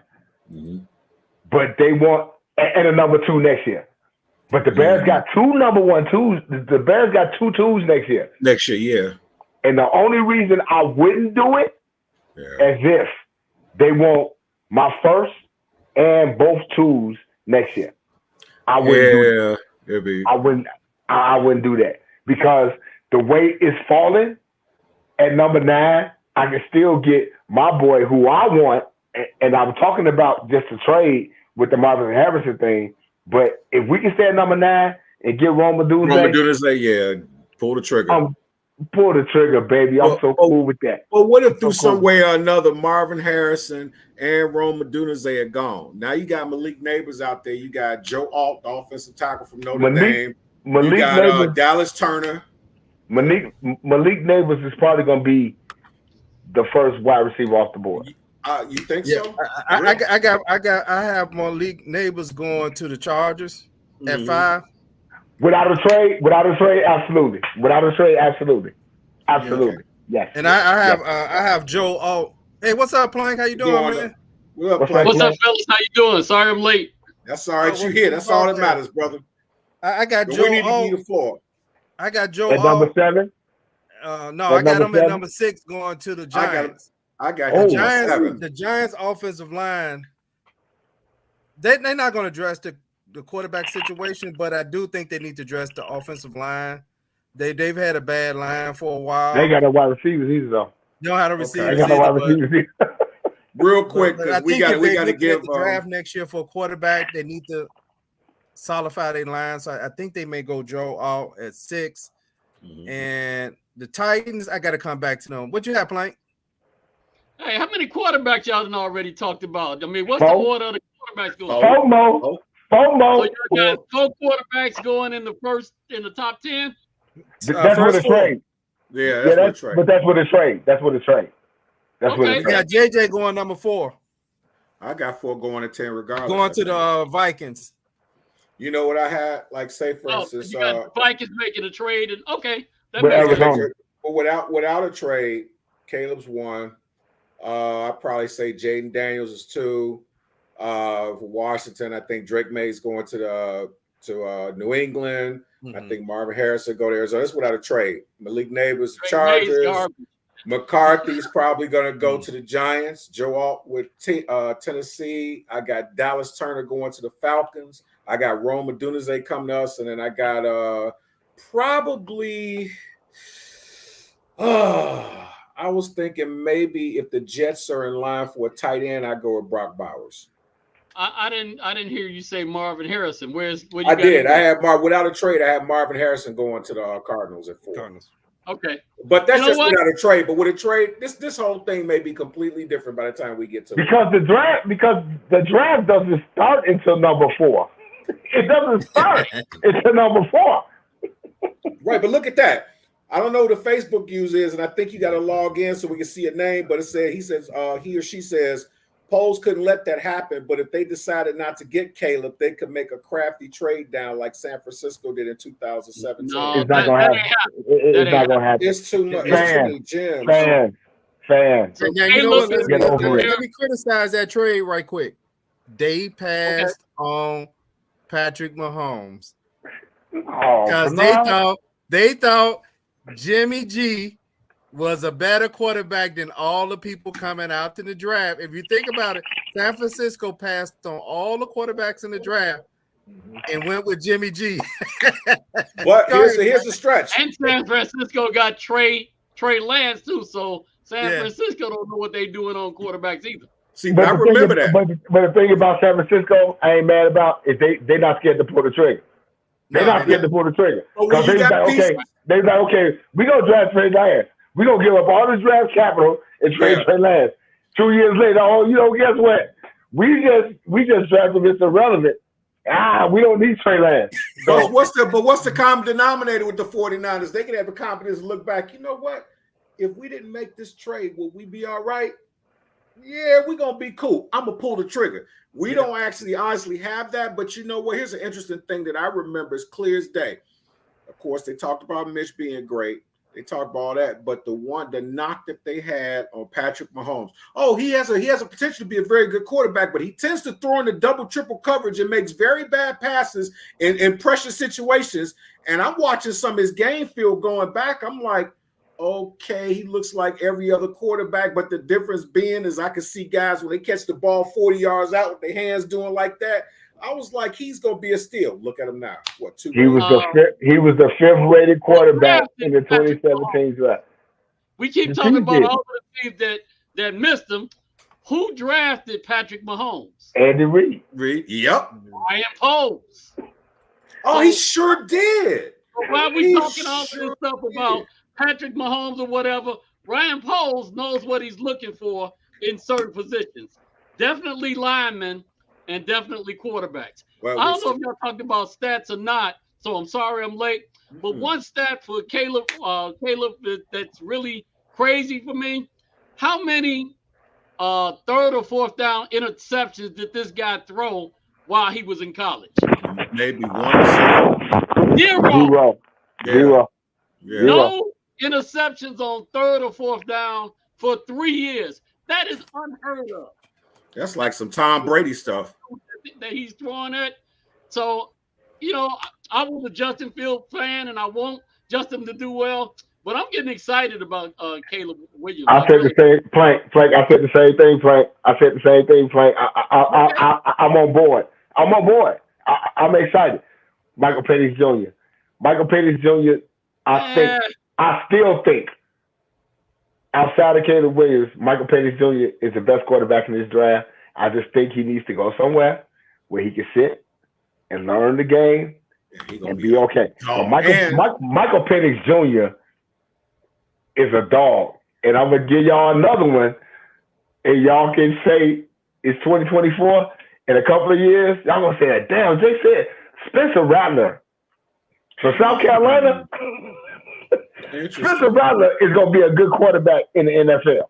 But they want and a number 2 next year. But the Bears got 2 number 1 2s. The Bears got 2 2s next year. Yeah. And the only reason I wouldn't do it as if they want my first and both 2s next year. I wouldn't do that. I wouldn't do that because the way it's falling at number 9, I can still get my boy who I want, and I'm talking about just a trade with the Marvin Harrison thing. But if we can stay at number 9 and get Rome Odunze, yeah, pull the trigger. Pull the trigger, baby. I'm so cool with that. Well, what if through some way or another, Marvin Harrison and Rome Odunze are gone? Now you got Malik Neighbors out there. You got Joe Alt, the offensive tackle from Notre Dame. You got Dallas Turner. Malik Neighbors is probably going to be the first wide receiver off the board. You think so? I have Malik Neighbors going to the Chargers at 5. Without a trade, absolutely. Absolutely. Okay. Yes. And I have Joe Alt. Hey, what's up, Plank? How you doing, man? What's up, fellas? How you doing? Sorry I'm late. That's all right. You here. That's all that matters, brother. I got Joe Alt. I got Joe at number 7. No, I got him at number 6 going to the Giants. I got the Giants. 7. The Giants offensive line. They're not going to address the quarterback situation, but I do think they need to address the offensive line. They've had a bad line for a while. They got no wide receivers either, though. They don't have a receiver. They got no wide receivers either. Real quick, because we got to give the draft next year for a quarterback. They need to solidify their line. So I think they may go Joe Alt at 6. And the Titans, I got to come back to them. What you have, Plank? Hey, how many quarterbacks y'all done already talked about? I mean, what's the order of the quarterbacks going? FOMO. So you got 4 quarterbacks going in the top 10. That's what a trade. Yeah, that's a trade. But that's what a trade. That's what a trade. You got JJ going number 4. I got 4 going to 10 regardless. Going to the Vikings. You know what I had? Like, say for instance, you got Vikings making a trade, and that makes sense. But without a trade, Caleb's 1. I'd probably say Jaden Daniels is 2. For Washington, I think Drake May's going to New England. I think Marvin Harrison go to Arizona. That's without a trade. Malik Neighbors, the Chargers. McCarthy's probably going to go to the Giants. Joe Alt with Tennessee. I got Dallas Turner going to the Falcons. I got Rome Odunze coming to us, and then I got probably. I was thinking maybe if the Jets are in line for a tight end, I go with Brock Bowers. I didn't hear you say Marvin Harrison. I did. I had without a trade. I had Marvin Harrison going to the Cardinals at 4. Cardinals. Okay, but that's just without a trade. But with a trade, this whole thing may be completely different by the time we get to because the draft doesn't start until number 4. It doesn't start until number 4. Right, but look at that. I don't know who the Facebook user is, and I think you got to log in so we can see a name. But he or she says Poles couldn't let that happen. But if they decided not to get Caleb, they could make a crafty trade down like San Francisco did in 2017. No, it's not going to happen. It's not going to happen. It's too much. It's too many gems. Fans. Now, you know what? Let me criticize that trade right quick. They passed on Patrick Mahomes because they thought Jimmy G was a better quarterback than all the people coming out to the draft. If you think about it, San Francisco passed on all the quarterbacks in the draft and went with Jimmy G. But here's the stretch. And San Francisco got Trey Lance too, so San Francisco don't know what they're doing on quarterbacks either. See, but I remember that. But the thing about San Francisco, I ain't mad about is they're not scared to pull the trigger. They're not scared to pull the trigger. Because they're like, okay, we gonna draft Trey Lance. We gonna give up all this draft capital and trade Trey Lance. 2 years later, guess what? We just drafted Mr. Irrelevant. We don't need Trey Lance. So what's the common denominator with the 49ers? They can have the confidence to look back. You know what? If we didn't make this trade, will we be all right? Yeah, we're going to be cool. I'm going to pull the trigger. We don't actually honestly have that, but you know what? Here's an interesting thing that I remember as clear as day. Of course, they talked about Mitch being great. They talked about all that, but the knock that they had on Patrick Mahomes. Oh, he has a potential to be a very good quarterback, but he tends to throw in the double, triple coverage and makes very bad passes in pressure situations. And I'm watching some of his game film going back. I'm like, okay, he looks like every other quarterback, but the difference being is I can see guys when they catch the ball 40 yards out with their hands doing like that. I was like, he's gonna be a steal. Look at him now. What 2? He was the fifth rated quarterback in the 2017 draft. We keep talking about all the teams that missed him. Who drafted Patrick Mahomes? Andy Reid. Yep. Ryan Poles. Oh, he sure did. So while we talking all this stuff about Patrick Mahomes or whatever, Ryan Poles knows what he's looking for in certain positions. Definitely linemen and definitely quarterbacks. Well, I don't know if y'all talked about stats or not, so I'm sorry I'm late. But one stat for Caleb that's really crazy for me: how many third or fourth down interceptions did this guy throw while he was in college? Maybe 1. Zero. Yeah. No interceptions on third or fourth down for 3 years. That is unheard of. That's like some Tom Brady stuff that he's throwing at. So, I was a Justin Fields fan, and I want Justin to do well. But I'm getting excited about Caleb Williams. I said the same, Plank. I said the same thing, Plank. I'm on board. I'm excited. Michael Penix Jr. I still think, outside of Caleb Williams, Michael Penix Jr. is the best quarterback in this draft. I just think he needs to go somewhere where he can sit and learn the game and be okay. Michael Penix Jr. is a dog. And I'm going to give y'all another one. And y'all can say it's 2024. In a couple of years, y'all going to say, damn, Jay said Spencer Rattler from South Carolina. Spencer Rattler is going to be a good quarterback in the NFL.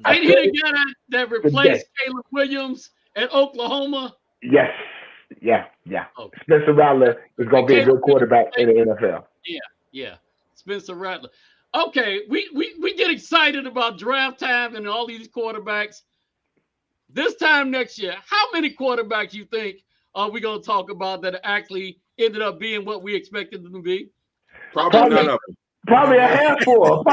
Ain't he the guy that replaced Caleb Williams at Oklahoma? Yes. Yeah. Okay. Spencer Rattler is going to be a good quarterback in the NFL. Yeah. Spencer Rattler. Okay, we get excited about draft time and all these quarterbacks. This time next year, how many quarterbacks you think are we going to talk about that actually ended up being what we expected them to be? Probably none of them. Probably a handful.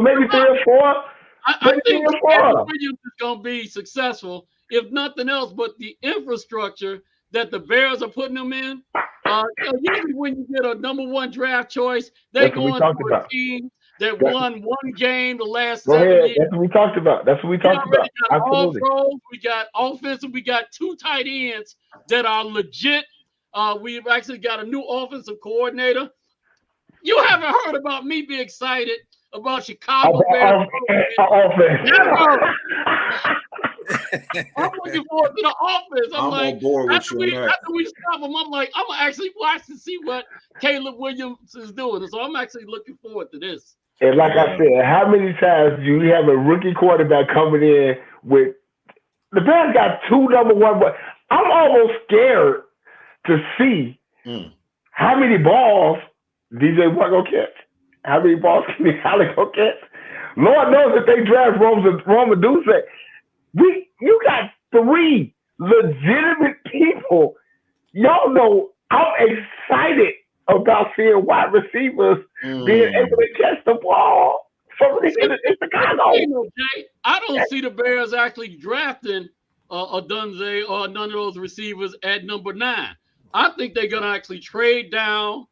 Maybe 3 or 4. I think Caleb Williams is going to be successful, if nothing else, but the infrastructure that the Bears are putting them in. Usually when you get a number 1 draft choice, they go into a team that won 1 game the last 7 years. That's what we talked about. We got all pros, we got offensive, we got 2 tight ends that are legit. We've actually got a new offensive coordinator. You haven't heard about me be excited about Chicago Bears. I'm looking forward to the offense. I'm like, on board with after we stop them, I'm like, I'm gonna actually watch to see what Caleb Williams is doing. So I'm actually looking forward to this. And like I said, how many times do you have a rookie quarterback coming in with the Bears got 2 number 1, but I'm almost scared to see how many balls DJ Watt gonna catch. How many balls can he go catch? Lord knows if they draft Roma Duse, you got 3 legitimate people. Y'all know I'm excited about seeing wide receivers being able to catch the ball. Somebody in Chicago. I don't see the Bears actually drafting a Dunze or none of those receivers at number 9. I think they're gonna actually trade down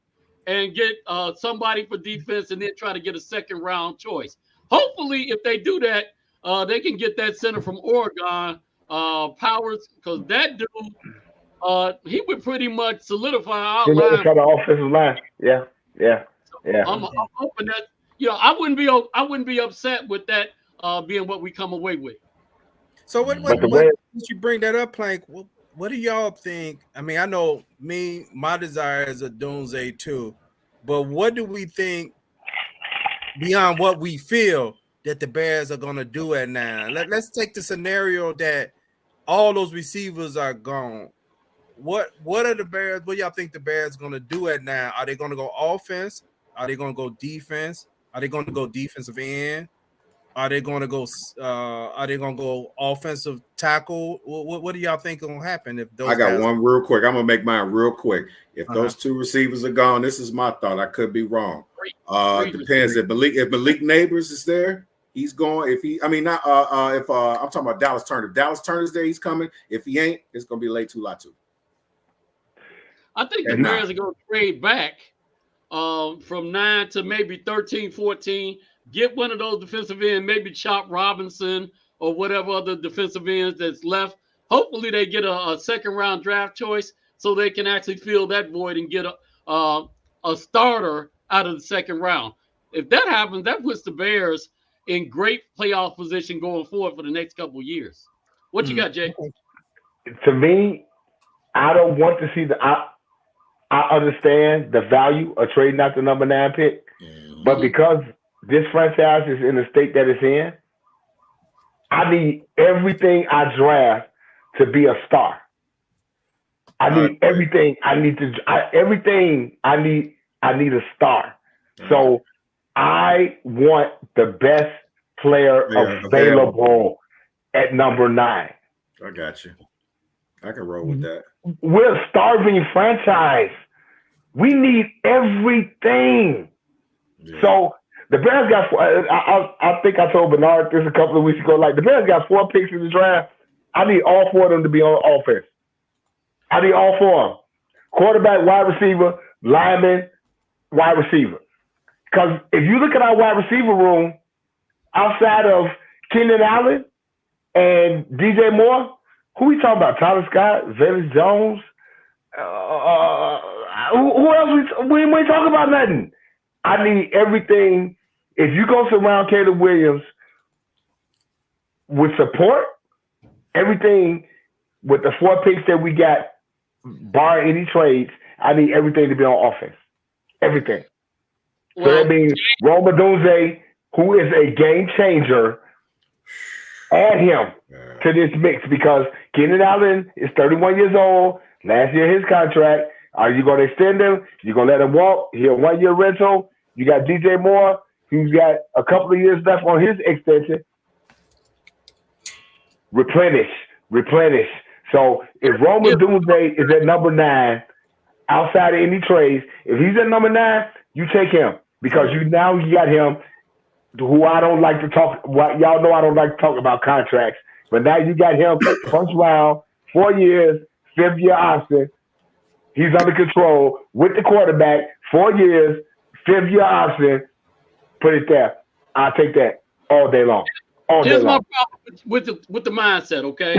and get somebody for defense and then try to get a 2nd round choice. Hopefully, if they do that, they can get that center from Oregon, Powers, because that dude, he would pretty much solidify our line. The offensive line. Yeah. I'm hoping that I wouldn't be upset with that being what we come away with. So what you bring that up, Plank? What do y'all think? I mean, I know my desire is a Dunze too, but what do we think beyond what we feel that the Bears are going to do at 9? Let's take the scenario that all those receivers are gone. What are the Bears? What y'all think the Bears are going to do at 9? Are they going to go offense? Are they going to go defense? Are they going to go defensive end? Are they going to go offensive tackle? What do y'all think going to happen if those? I got one real quick. I'm gonna make mine real quick. If those 2 receivers are gone, this is my thought. I could be wrong. Depends. If Malik Neighbors is there, he's going. If he, I mean, not if I'm talking about Dallas Turner. If Dallas Turner's there, he's coming. If he ain't, it's gonna be late to Latu. I think the Bears are going to trade back from 9 to maybe 13, 14. Get one of those defensive ends, maybe Chop Robinson or whatever other defensive ends that's left. Hopefully, they get a second round draft choice so they can actually fill that void and get a starter out of the second round. If that happens, that puts the Bears in great playoff position going forward for the next couple of years. What you got, Jay? To me, I don't want to see I understand the value of trading out the number 9 pick, but because this franchise is in the state that it's in, I need everything I draft to be a star. I need everything. I need a star. So I want the best player available at number 9. I got you. I can roll with that. We're a starving franchise. We need everything. Yeah. So the Bears got, I think I told Bernard this a couple of weeks ago, like the Bears got 4 picks in the draft. I need all 4 of them to be on offense. I need all 4 of them. Quarterback, wide receiver, lineman, wide receiver. Because if you look at our wide receiver room, outside of Keenan Allen and DJ Moore, who we talking about? Tyler Scott, Velus Jones. Who else? We ain't talking about nothing. I need everything. If you go surround Caleb Williams with support, everything with the 4 picks that we got, bar any trades, I need everything to be on offense. Everything. So that means Rome Odunze, who is a game changer, add him to this mix because Keenan Allen is 31 years old. Last year, his contract. Are you going to extend him? You going to let him walk? He a 1-year rental. You got DJ Moore, who's got a couple of years left on his extension. Replenish. So if Rome Odunze is at number 9, outside of any trades, if he's at number 9, you take him because you got him. Who I don't like to talk. Y'all know I don't like to talk about contracts, but now you got him first round, 4 years, 5th-year option. He's under control with the quarterback, 4 years, 5th-year option. Put it there. I'll take that all day long. Here's my problem with the mindset. Okay,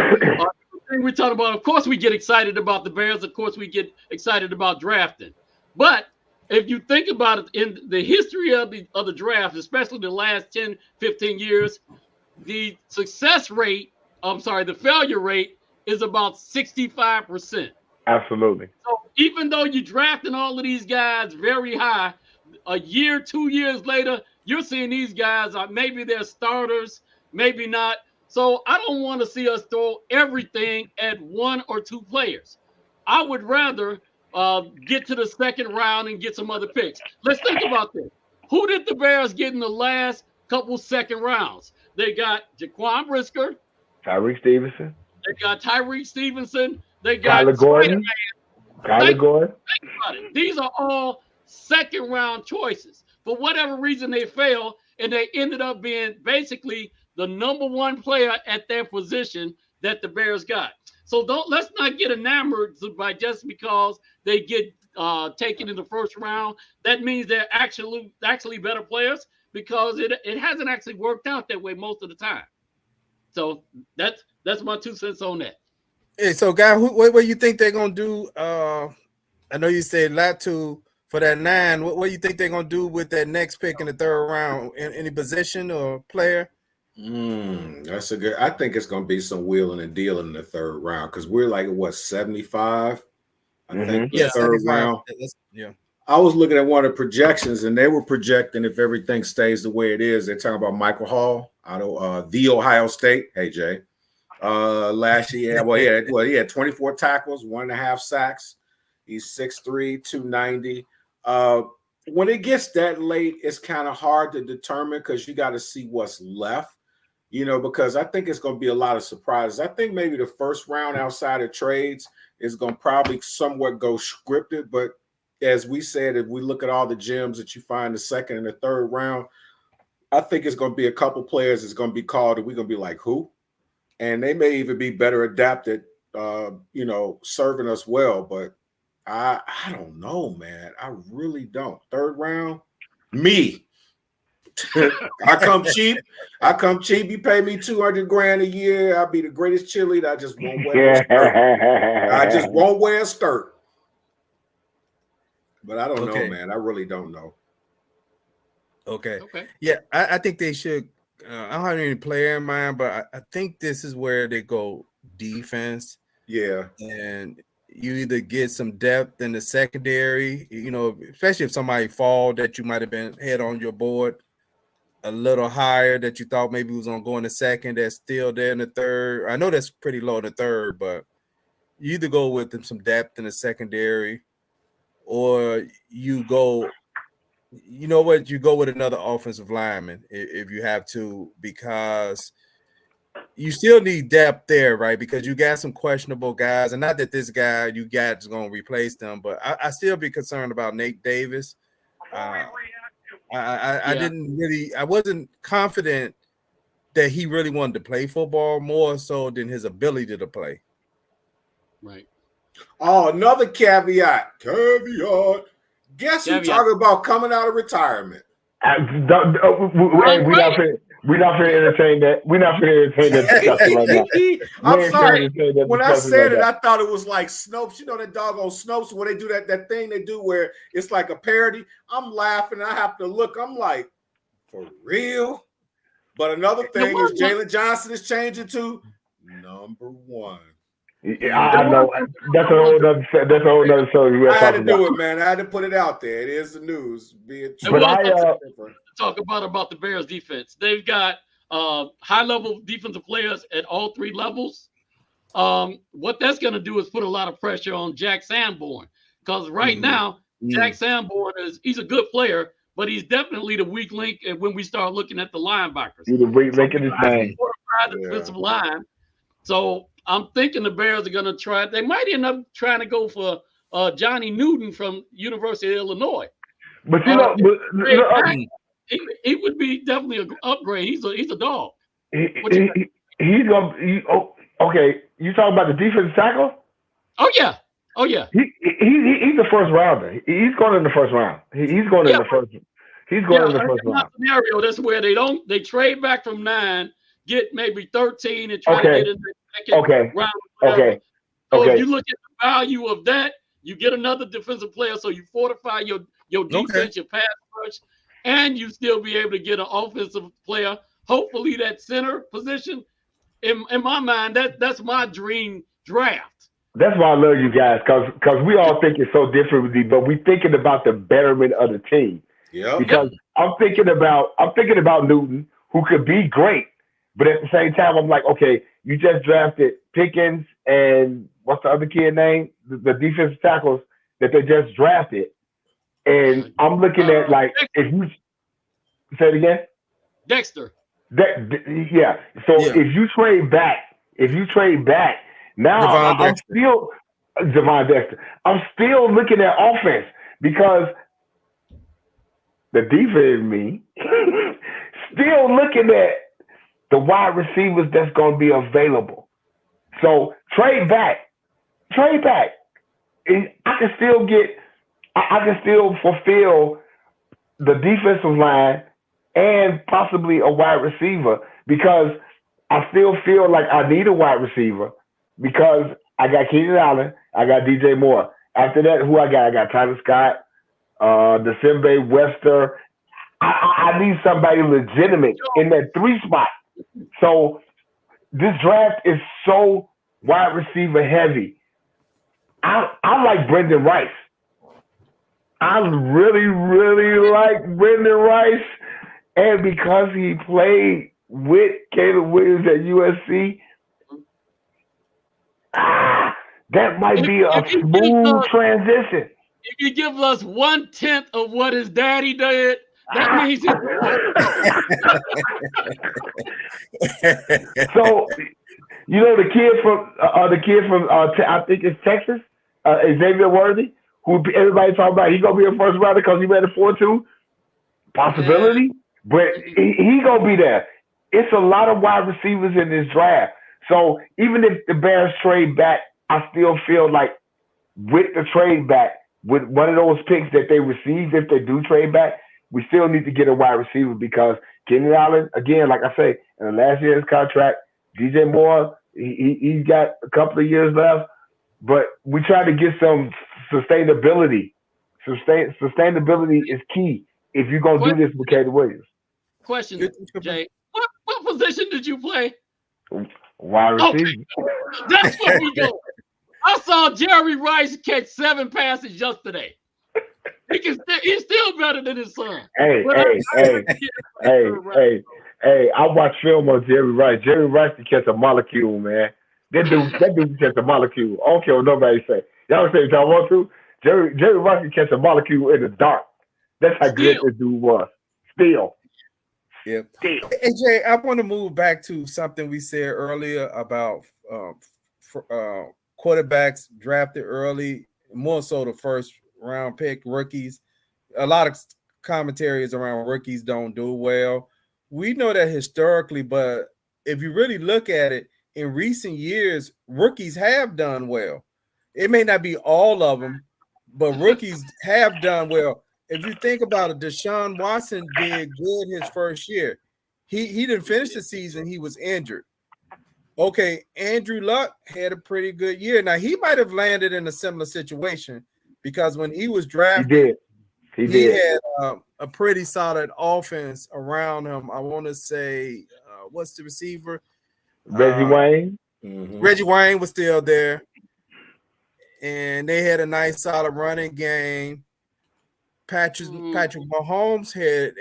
we're talking about. Of course, we get excited about the Bears. Of course, we get excited about drafting, but if you think about it in the history of the draft, especially the last 10, 15 years, the failure rate is about 65%. Absolutely. So even though you're drafting all of these guys very high, a year, 2 years later, you're seeing these guys maybe they're starters, maybe not. So I don't want to see us throw everything at 1 or 2 players. I would rather get to the second round and get some other picks. Let's think about this. Who did the Bears get in the last couple second rounds? They got Jaquan Brisker. Tyreek Stevenson. They got Tyreek Stevenson. They got Kyler Gordon. Think about it. These are all second round choices. For whatever reason, they failed, and they ended up being basically the number 1 player at their position that the Bears got. So let's not get enamored by just because they get taken in the first round. That means they're actually better players because it hasn't actually worked out that way most of the time. So that's my 2 cents on that. Hey, so guy, what do you think they're gonna do? I know you said Latu for that 9. What do you think they're gonna do with that next pick in the 3rd round? Any position or player? That's a good. I think it's going to be some wheeling and dealing in the 3rd round because we're like 75. I think the 3rd round. Yeah. I was looking at one of the projections, and they were projecting if everything stays the way it is. They're talking about Michael Hall out of the Ohio State. Hey Jay, last year, he had 24 tackles, 1.5 sacks. He's 6'3", 290. When it gets that late, it's kind of hard to determine because you got to see what's left. Because I think it's going to be a lot of surprises. I think maybe the 1st round outside of trades is going to probably somewhat go scripted. But as we said, if we look at all the gems that you find the 2nd and the 3rd round, I think it's going to be a couple players that's going to be called, and we're going to be like, who? And they may even be better adapted, serving us well. But I don't know, man. I really don't. Third round, me. I come cheap. You pay me $200,000 a year. I'll be the greatest cheerleader. I just won't wear a skirt. I just won't wear a skirt. But I don't know, man. I really don't know. Okay. Yeah, I think they should. I don't have any player in mind, but I think this is where they go defense. Yeah. And you either get some depth in the secondary, especially if somebody fall that you might have been head on your board a little higher that you thought maybe was going to go in the second, that's still there in the third. I know that's pretty low in the third, but you either go with some depth in the secondary or you go, you go with another offensive lineman if you have to, because you still need depth there, right? Because you got some questionable guys, and not that this guy you got is going to replace them, but I still be concerned about Nate Davis. I wasn't confident that he really wanted to play football more so than his ability to play. Right. Oh, another caveat. Guess who's talking about coming out of retirement? We're not going to entertain that. We're not going to entertain that discussion right now. I'm sorry. When I said it, I thought it was like Snopes. You know that doggone Snopes where they do that thing they do where it's like a parody. I'm laughing. I have to look. I'm like, for real? But another thing is Jalen Johnson is changing to number one. Yeah, I know. That's a whole other story. I had to do it, man. I had to put it out there. It is the news. Talk about the Bears defense. They've got high-level defensive players at all three levels. What that's going to do is put a lot of pressure on Jack Sanborn, because now Jack Sanborn he's a good player, but he's definitely the weak link when we start looking at the linebackers. He's the weak link in his game. The defensive line. So I'm thinking the Bears are going to try. They might end up trying to go for Johnny Newton from University of Illinois. But he would be definitely an upgrade. He's a dog. He's gonna. Okay, you talking about the defensive tackle? Oh yeah. He's the first rounder. He's going in the first round. He's going in the first. He's going in the first round. Scenario. That's where they trade back from 9, get maybe 13, and try to get in the second round. So if you look at the value of that, you get another defensive player, so you fortify your defense, your pass rush, and you still be able to get an offensive player. Hopefully, that center position. In my mind, that's my dream draft. That's why I love you guys, because we all think it's so differently, but we thinking about the betterment of the team. Yeah. Because I'm thinking about Newton, who could be great, but at the same time, I'm like, okay, you just drafted Pickens and what's the other kid name? The defensive tackles that they just drafted. And I'm looking at if you say it again, Dexter. Yeah. So if you trade back, now I'm still Javon Dexter. I'm still looking at offense because the defense me still looking at the wide receivers that's going to be available. So trade back. And I can still fulfill the defensive line and possibly a wide receiver, because I still feel like I need a wide receiver because I got Keenan Allen, I got DJ Moore. After that, who I got? I got Tyler Scott, December Wester. I need somebody legitimate in that 3 spot. So this draft is so wide receiver heavy. I like Brendan Rice. I really, really like Brendan Rice. And because he played with Caleb Williams at USC, that might be a smooth transition. If you give us 1/10 of what his daddy did, that means he's So, the kid from I think it's Texas, Xavier Worthy, who everybody talking about, he's gonna be a first rounder because he ran a 4.2. Possibility, but he gonna be there. It's a lot of wide receivers in this draft. So even if the Bears trade back, I still feel like with the trade back, with one of those picks that they received, if they do trade back, we still need to get a wide receiver because Kenny Allen, again, like I say, in the last year's contract, DJ Moore, he got a couple of years left, but we try to get some sustainability. Sustainability is key if you're going to do this with Caleb Williams. Question, Jay. What position did you play? Wide receiver. Okay. That's where we go. I saw Jerry Rice catch 7 passes yesterday. He's still better than his son. Hey, I watch film on Jerry Rice. Jerry Rice can catch a molecule, man. That dude can catch a molecule. I don't care what nobody say. Y'all say what y'all want to. Jerry Rice can catch a molecule in the dark. That's how good this dude was. Still. Yep. Hey, Jay, I want to move back to something we said earlier about quarterbacks drafted early, more so the first round pick rookies. A lot of commentaries around rookies don't do well. We know that historically, but if you really look at it, in recent years, rookies have done well. It may not be all of them, but rookies have done well. If you think about it, Deshaun Watson did good his first year. He didn't finish the season. He was injured. Okay, Andrew Luck had a pretty good year. Now, he might have landed in a similar situation because when he was drafted, he had a pretty solid offense around him. I want to say, what's the receiver? Reggie Wayne. Mm-hmm. Reggie Wayne was still there. And they had a nice, solid running game. Patrick Mahomes had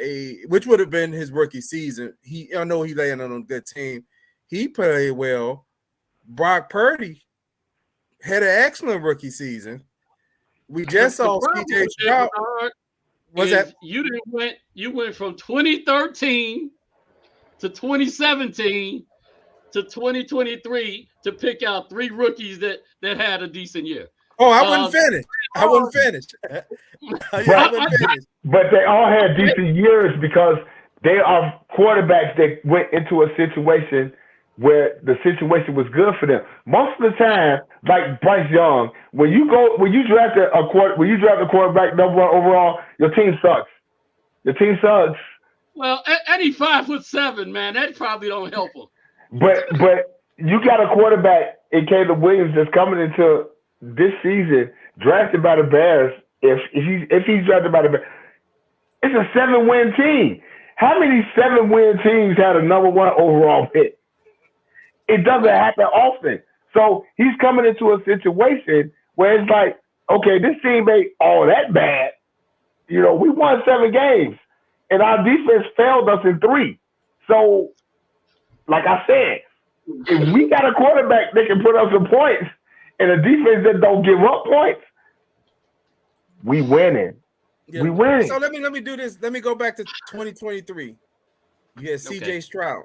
which would have been his rookie season. I know he landed on a good team. He played well. Brock Purdy had an excellent rookie season. We just saw CJ Stroud. What's that? You went from 2013 to 2017 to 2023 to pick out 3 rookies that had a decent year. Oh, I wasn't finished. I wasn't finished. But they all had decent years because they are quarterbacks that went into a situation where the situation was good for them. Most of the time, like Bryce Young, when you draft a quarterback number 1 overall, your team sucks. Your team sucks. Well, Eddie 5'7", man, that probably don't help him. But you got a quarterback in Caleb Williams that's coming into this season drafted by the Bears. If he's drafted by the Bears, it's a 7-win team. How many 7-win teams had a number 1 overall pick? It doesn't happen often. So he's coming into a situation where it's like, okay, this team ain't all that bad. You know, we won 7 games, and our defense failed us in 3. So, like I said, if we got a quarterback that can put up some points and a defense that don't give up points, we winning. Yeah. We winning. So let me do this. Let me go back to 2023. You had CJ Stroud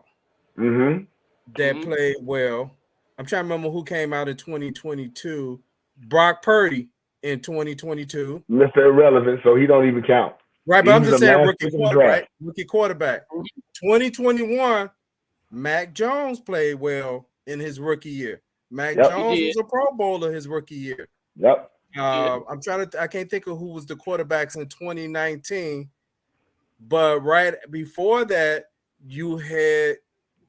that played well. I'm trying to remember who came out in 2022. Brock Purdy in 2022. Mr. Irrelevant, so he don't even count. Right, but I'm just saying rookie quarterback. 2021, Mac Jones played well in his rookie year. Mac Jones was a Pro Bowler his rookie year. Yep. I can't think of who was the quarterbacks in 2019, but right before that, you had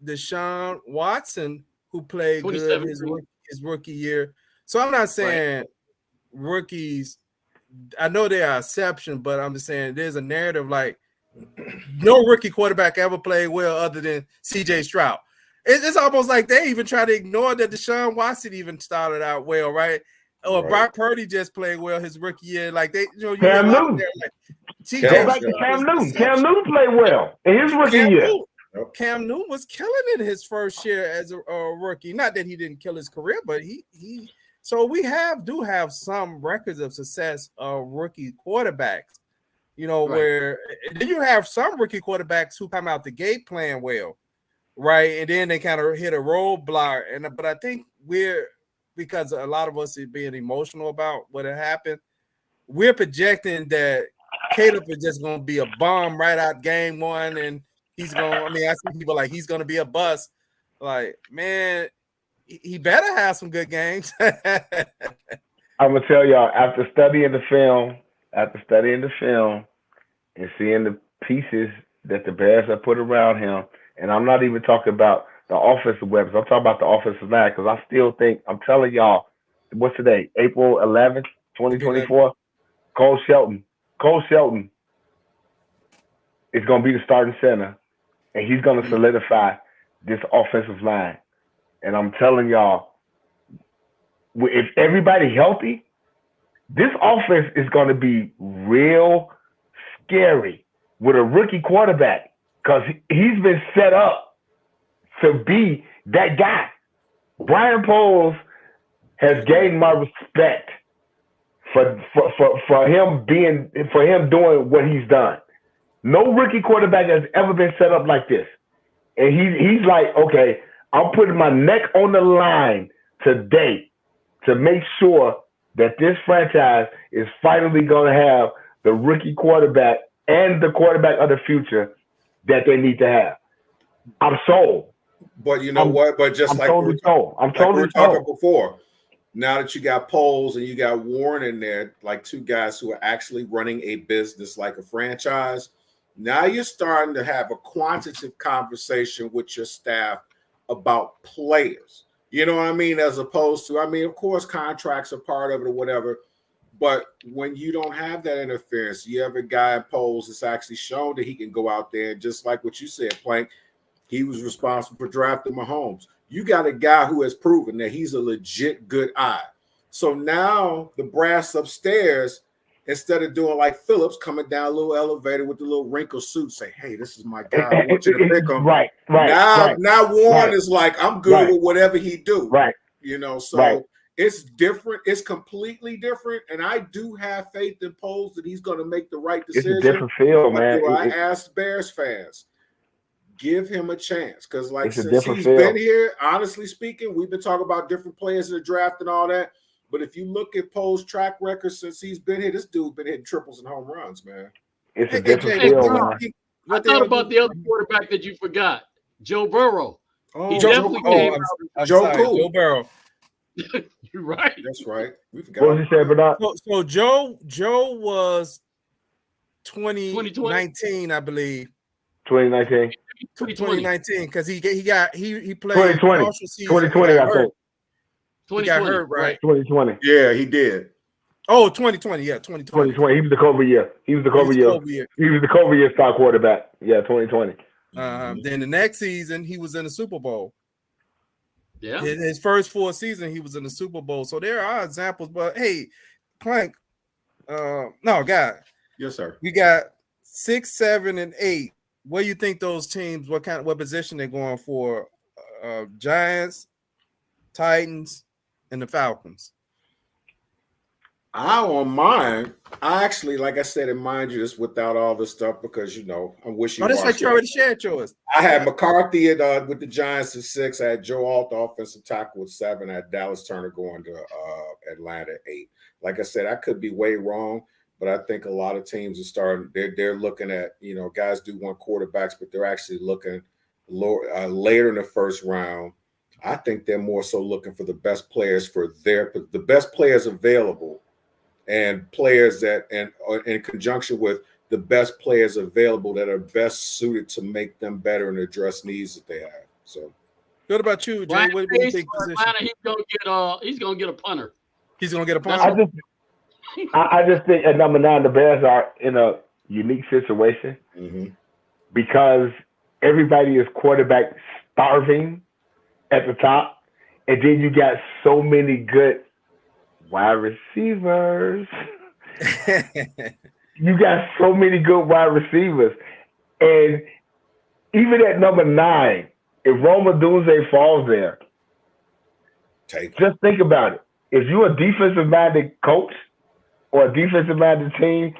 Deshaun Watson who played good his rookie year. So I'm not saying rookies. I know they are exception, but I'm just saying there's a narrative like no rookie quarterback ever played well other than CJ Stroud. It's almost like they even try to ignore that Deshaun Watson even started out well, right? Or Brock Purdy just played well his rookie year. Like they, Cam Newton. Go back to Cam Newton. Cam Newton played well in his rookie year. Cam Newton was killing it his first year as a rookie. Not that he didn't kill his career, but he. So we do have some records of success of rookie quarterbacks. You know, where then you have some rookie quarterbacks who come out the gate playing well, right? And then they kind of hit a roadblock. But I think because a lot of us is being emotional about what had happened, we're projecting that Caleb is just going to be a bomb right out game one, and he's going. I mean, I see people like he's going to be a bust. Like, man, he better have some good games. I'm gonna tell y'all, after studying the film and seeing the pieces that the Bears have put around him, and I'm not even talking about the offensive weapons. I'm talking about the offensive line, because I still think, I'm telling y'all, what's today? April 11th, 2024. Cole Shelton is gonna be the starting center, and he's gonna solidify this offensive line. And I'm telling y'all, if everybody healthy, this offense is going to be real scary with a rookie quarterback, because he's been set up to be that guy. Brian Poles has gained my respect for him doing what he's done. No rookie quarterback has ever been set up like this. And he's like, okay, I'm putting my neck on the line today to make sure that this franchise is finally going to have the rookie quarterback and the quarterback of the future that they need to have. I'm sold. But you know what? But just like we were talking before, now that you got Poles and you got Warren in there, like two guys who are actually running a business like a franchise, now you're starting to have a quantitative conversation with your staff about players. You know what I mean? As opposed to, I mean, of course, contracts are part of it or whatever. But when you don't have that interference, you have a guy in Poles that's actually shown that he can go out there and, just like what you said, Plank, he was responsible for drafting Mahomes. You got a guy who has proven that he's a legit good eye. So now the brass upstairs, instead of doing like Phillips, coming down a little elevator with the little wrinkled suit, say, hey, this is my guy. I want you to pick him. Right. Now Warren is like, I'm good with whatever he do. Right. You know, so it's different. It's completely different. And I do have faith in Poles that he's going to make the right decision. It's a different feel, man. I asked Bears fans, give him a chance. Because like since he's been here, honestly speaking, we've been talking about different players in the draft and all that. But if you look at Poles' track record since he's been here, this dude's been hitting triples and home runs, man. It's a different feel, man. I thought about the other quarterback that you forgot, Joe Burrow. He definitely came out. Joe Burrow. You're right. That's right. We forgot. What did you say, Bernard? So Joe was 2019, I believe. 2019, because he played 2020, I think. He got hurt, right? 2020. Yeah, he did. Oh, 2020. Yeah, 2020. He was the COVID year. He was the COVID year star quarterback. Yeah, 2020. Then the next season, he was in the Super Bowl. Yeah. His first 4 seasons, he was in the Super Bowl. So there are examples. But hey, Plank, God. Yes, sir. We got 6, 7, and 8. What do you think those teams? What position they're going for? Giants, Titans, and the Falcons. I on mine. I actually, like I said, in mind you this without all this stuff because I'm wishing. Oh, that's like you already shared yours. I had McCarthy with the Giants at 6. I had Joe Alt, offensive tackle, with 7. I had Dallas Turner going to Atlanta at 8. Like I said, I could be way wrong, but I think a lot of teams are starting. They're looking at, guys do want quarterbacks, but they're actually looking later in the first round. I think they're more so looking for the best players the best players available, and players that in conjunction with the best players available that are best suited to make them better and address needs that they have. So, what about you, Jay? What do you think? He's gonna get a punter. He's gonna get a punter. I just think at number 9, the Bears are in a unique situation because everybody is quarterback starving at the top, and then you got so many good wide receivers. You got so many good wide receivers. And even at number 9, if Rome Odunze falls there, just think about it. If you're a defensive-minded coach or a defensive-minded team,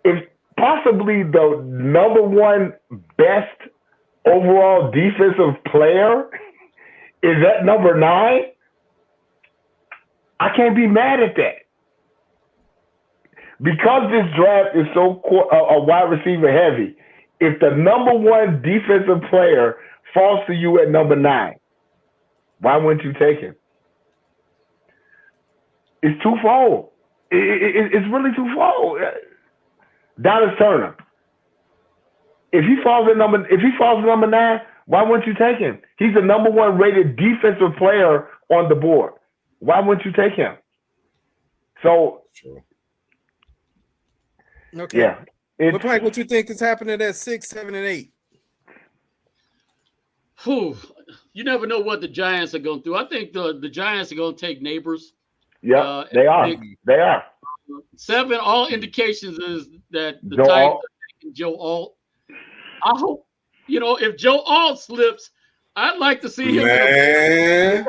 if possibly the number 1 best overall defensive player is at number 9, I can't be mad at that. because this draft is so a wide receiver heavy, if the number one defensive player falls to you at number 9, why wouldn't you take him? It's twofold. It's really twofold. Dallas Turner. If he falls at number 9, why wouldn't you take him? He's the number one rated defensive player on the board. Why wouldn't you take him? So, okay. Yeah. But Plank, what you think is happening at 6, 7, and 8? Whew. You never know what the Giants are going to do. I think the Giants are going to take Neighbors. Yeah, they are. They are. 7, all indications is that the Joe Titans Alt. are taking Joe Alt. I hope, if Joe Alt slips, I'd like to see him. Man.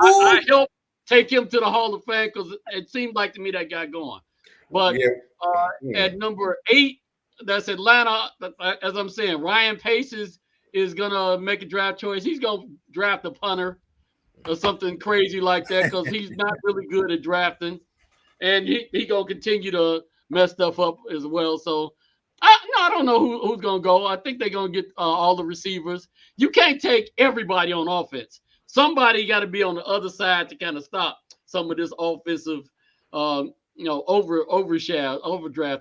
I helped take him to the Hall of Fame because it seemed like to me that got going. But at number 8, that's Atlanta. As I'm saying, Ryan Pace is going to make a draft choice. He's going to draft a punter or something crazy like that because he's not really good at drafting. And he going to continue to mess stuff up as well. So, I don't know who's going to go. I think they're going to get all the receivers. You can't take everybody on offense. Somebody got to be on the other side to kind of stop some of this offensive, overdraft,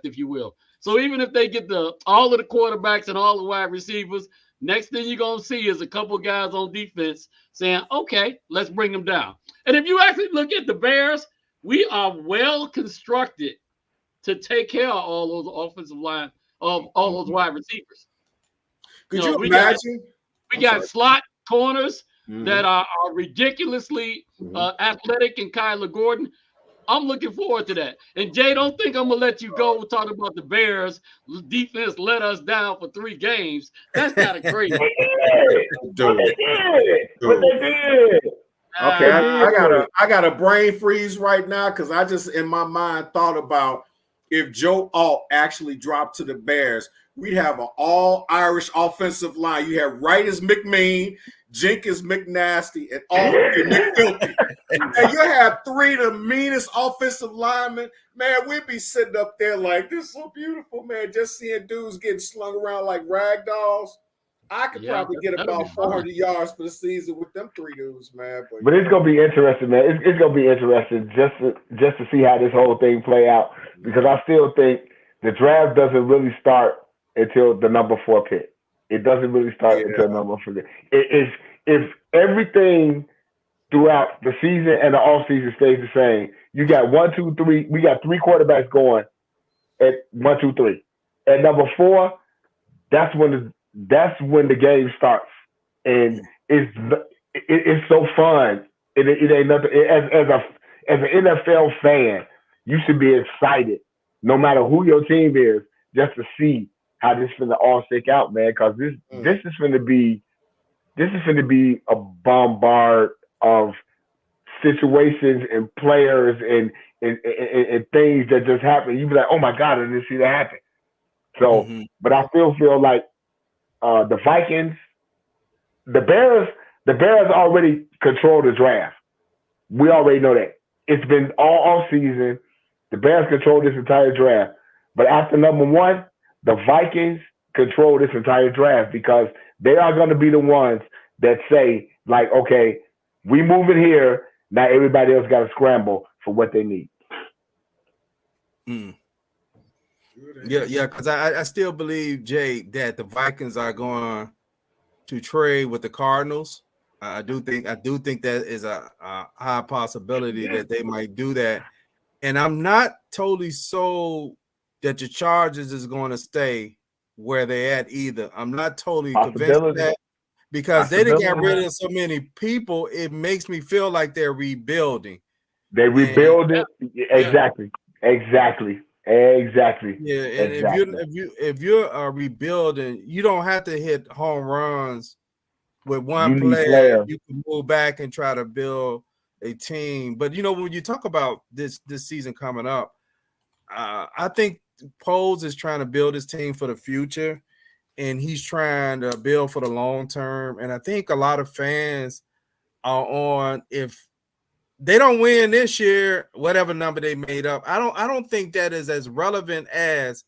if you will. So even if they get all of the quarterbacks and all the wide receivers, next thing you're going to see is a couple guys on defense saying, okay, let's bring them down. And if you actually look at the Bears, we are well constructed to take care of all those offensive line, of all those wide receivers. Could you imagine? We got slot corners that are ridiculously athletic and Kyler Gordon. I'm looking forward to that. And Jay, don't think I'm gonna let you go talking about the Bears defense let us down for 3 games. That's kind of crazy. But they did. Okay, I got a brain freeze right now because I just in my mind thought about if Joe Alt actually dropped to the Bears, we'd have an all Irish offensive line. You have Wright as McMean, Jenkins McNasty, and all McFilthy. And you have 3 of the meanest offensive linemen. Man, we'd be sitting up there like, this is so beautiful, man. Just seeing dudes getting slung around like rag dolls. I could probably get about 400 yards for the season with them 3 dudes, man. But it's gonna be interesting, man. It's gonna be interesting just to see how this whole thing play out, because I still think the draft doesn't really start until the number 4 pick. It doesn't really start until number 4 pick. If everything throughout the season and the off season stays the same, you got 1, 2, 3. We got 3 quarterbacks going at 1, 2, 3. At number 4, that's when the game starts, and it's so fun. It ain't nothing. As an NFL fan, you should be excited, no matter who your team is, just to see how this is gonna all shake out, man. Because this is gonna be a bombard of situations and players and things that just happen. You be like, oh my God, I didn't see that happen. So, but I still feel like the Vikings, the Bears already control the draft. We already know that. It's been all off season. The Bears control this entire draft. But after number 1, the Vikings control this entire draft because they are going to be the ones that say, like, okay, we move it here. Now everybody else got to scramble for what they need. Yeah, because I still believe, Jay, that the Vikings are going to trade with the Cardinals. I do think that is a high possibility that they might do that. And I'm not totally sold that the Chargers is going to stay where they're at either. I'm not totally convinced of that because they done got rid of so many people. It makes me feel like they're rebuilding. They rebuilding exactly. Yeah, and if you're rebuilding, you don't have to hit home runs with one player. You can move back and try to build a team. But when you talk about this season coming up, I think Poles is trying to build his team for the future, and he's trying to build for the long term. And I think a lot of fans are on if they don't win this year, whatever number they made up. I don't think that is as relevant as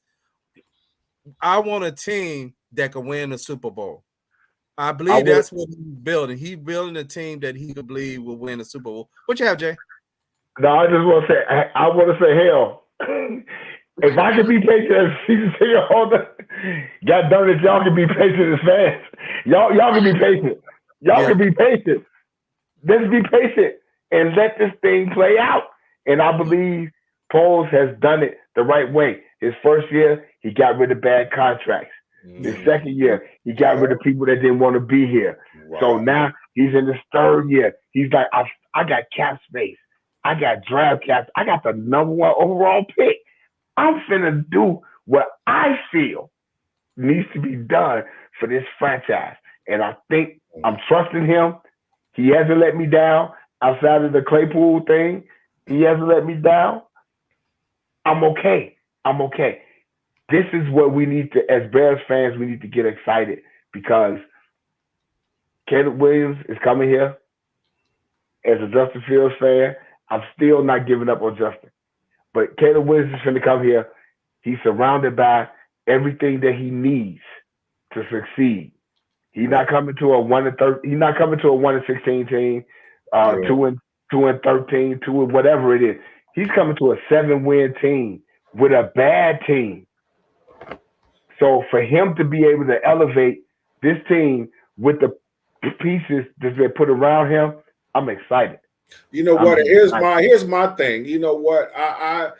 I want a team that can win the Super Bowl. I believe that's what he's building. He's building a team that he could believe will win the Super Bowl. What you have, Jay? No, I just want to say, I want to say, hell, if I could be patient as a season ticket holder, God darn it, y'all can be patient as fans. Y'all can be patient. Y'all can be patient. Let's be patient and let this thing play out. And I believe Poles has done it the right way. His first year, he got rid of bad contracts. His second year, he got rid of people that didn't want to be here. Right. So now he's in his third year. He's like, I got cap space. I got draft caps. I got the number 1 overall pick. I'm finna do what I feel needs to be done for this franchise. And I think I'm trusting him. He hasn't let me down outside of the Claypool thing. He hasn't let me down. I'm okay. This is what we need to, as Bears fans, we need to get excited because Caleb Williams is coming here. As a Justin Fields fan, I'm still not giving up on Justin. But Caleb Williams is going to come here. He's surrounded by everything that he needs to succeed. He's not coming to a 1-13. He's not coming to a 1-16 team, 2-13, 2 whatever it is. He's coming to a 7-win team with a bad team. So for him to be able to elevate this team with the pieces that they put around him, I'm excited. You know what? Here's my thing. You know what? I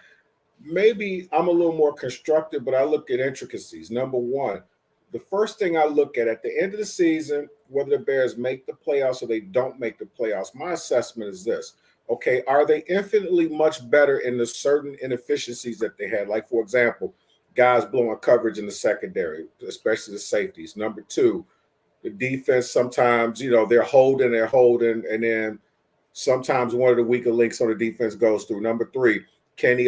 maybe I'm a little more constructive, but I look at intricacies. Number one, the first thing I look at the end of the season, whether the Bears make the playoffs or they don't make the playoffs, my assessment is this. Okay, are they infinitely much better in the certain inefficiencies that they had? Like, for example, guys blowing coverage in the secondary, especially the safeties. Number two, the defense sometimes, they're holding, and then sometimes one of the weaker links on the defense goes through. Number three, can the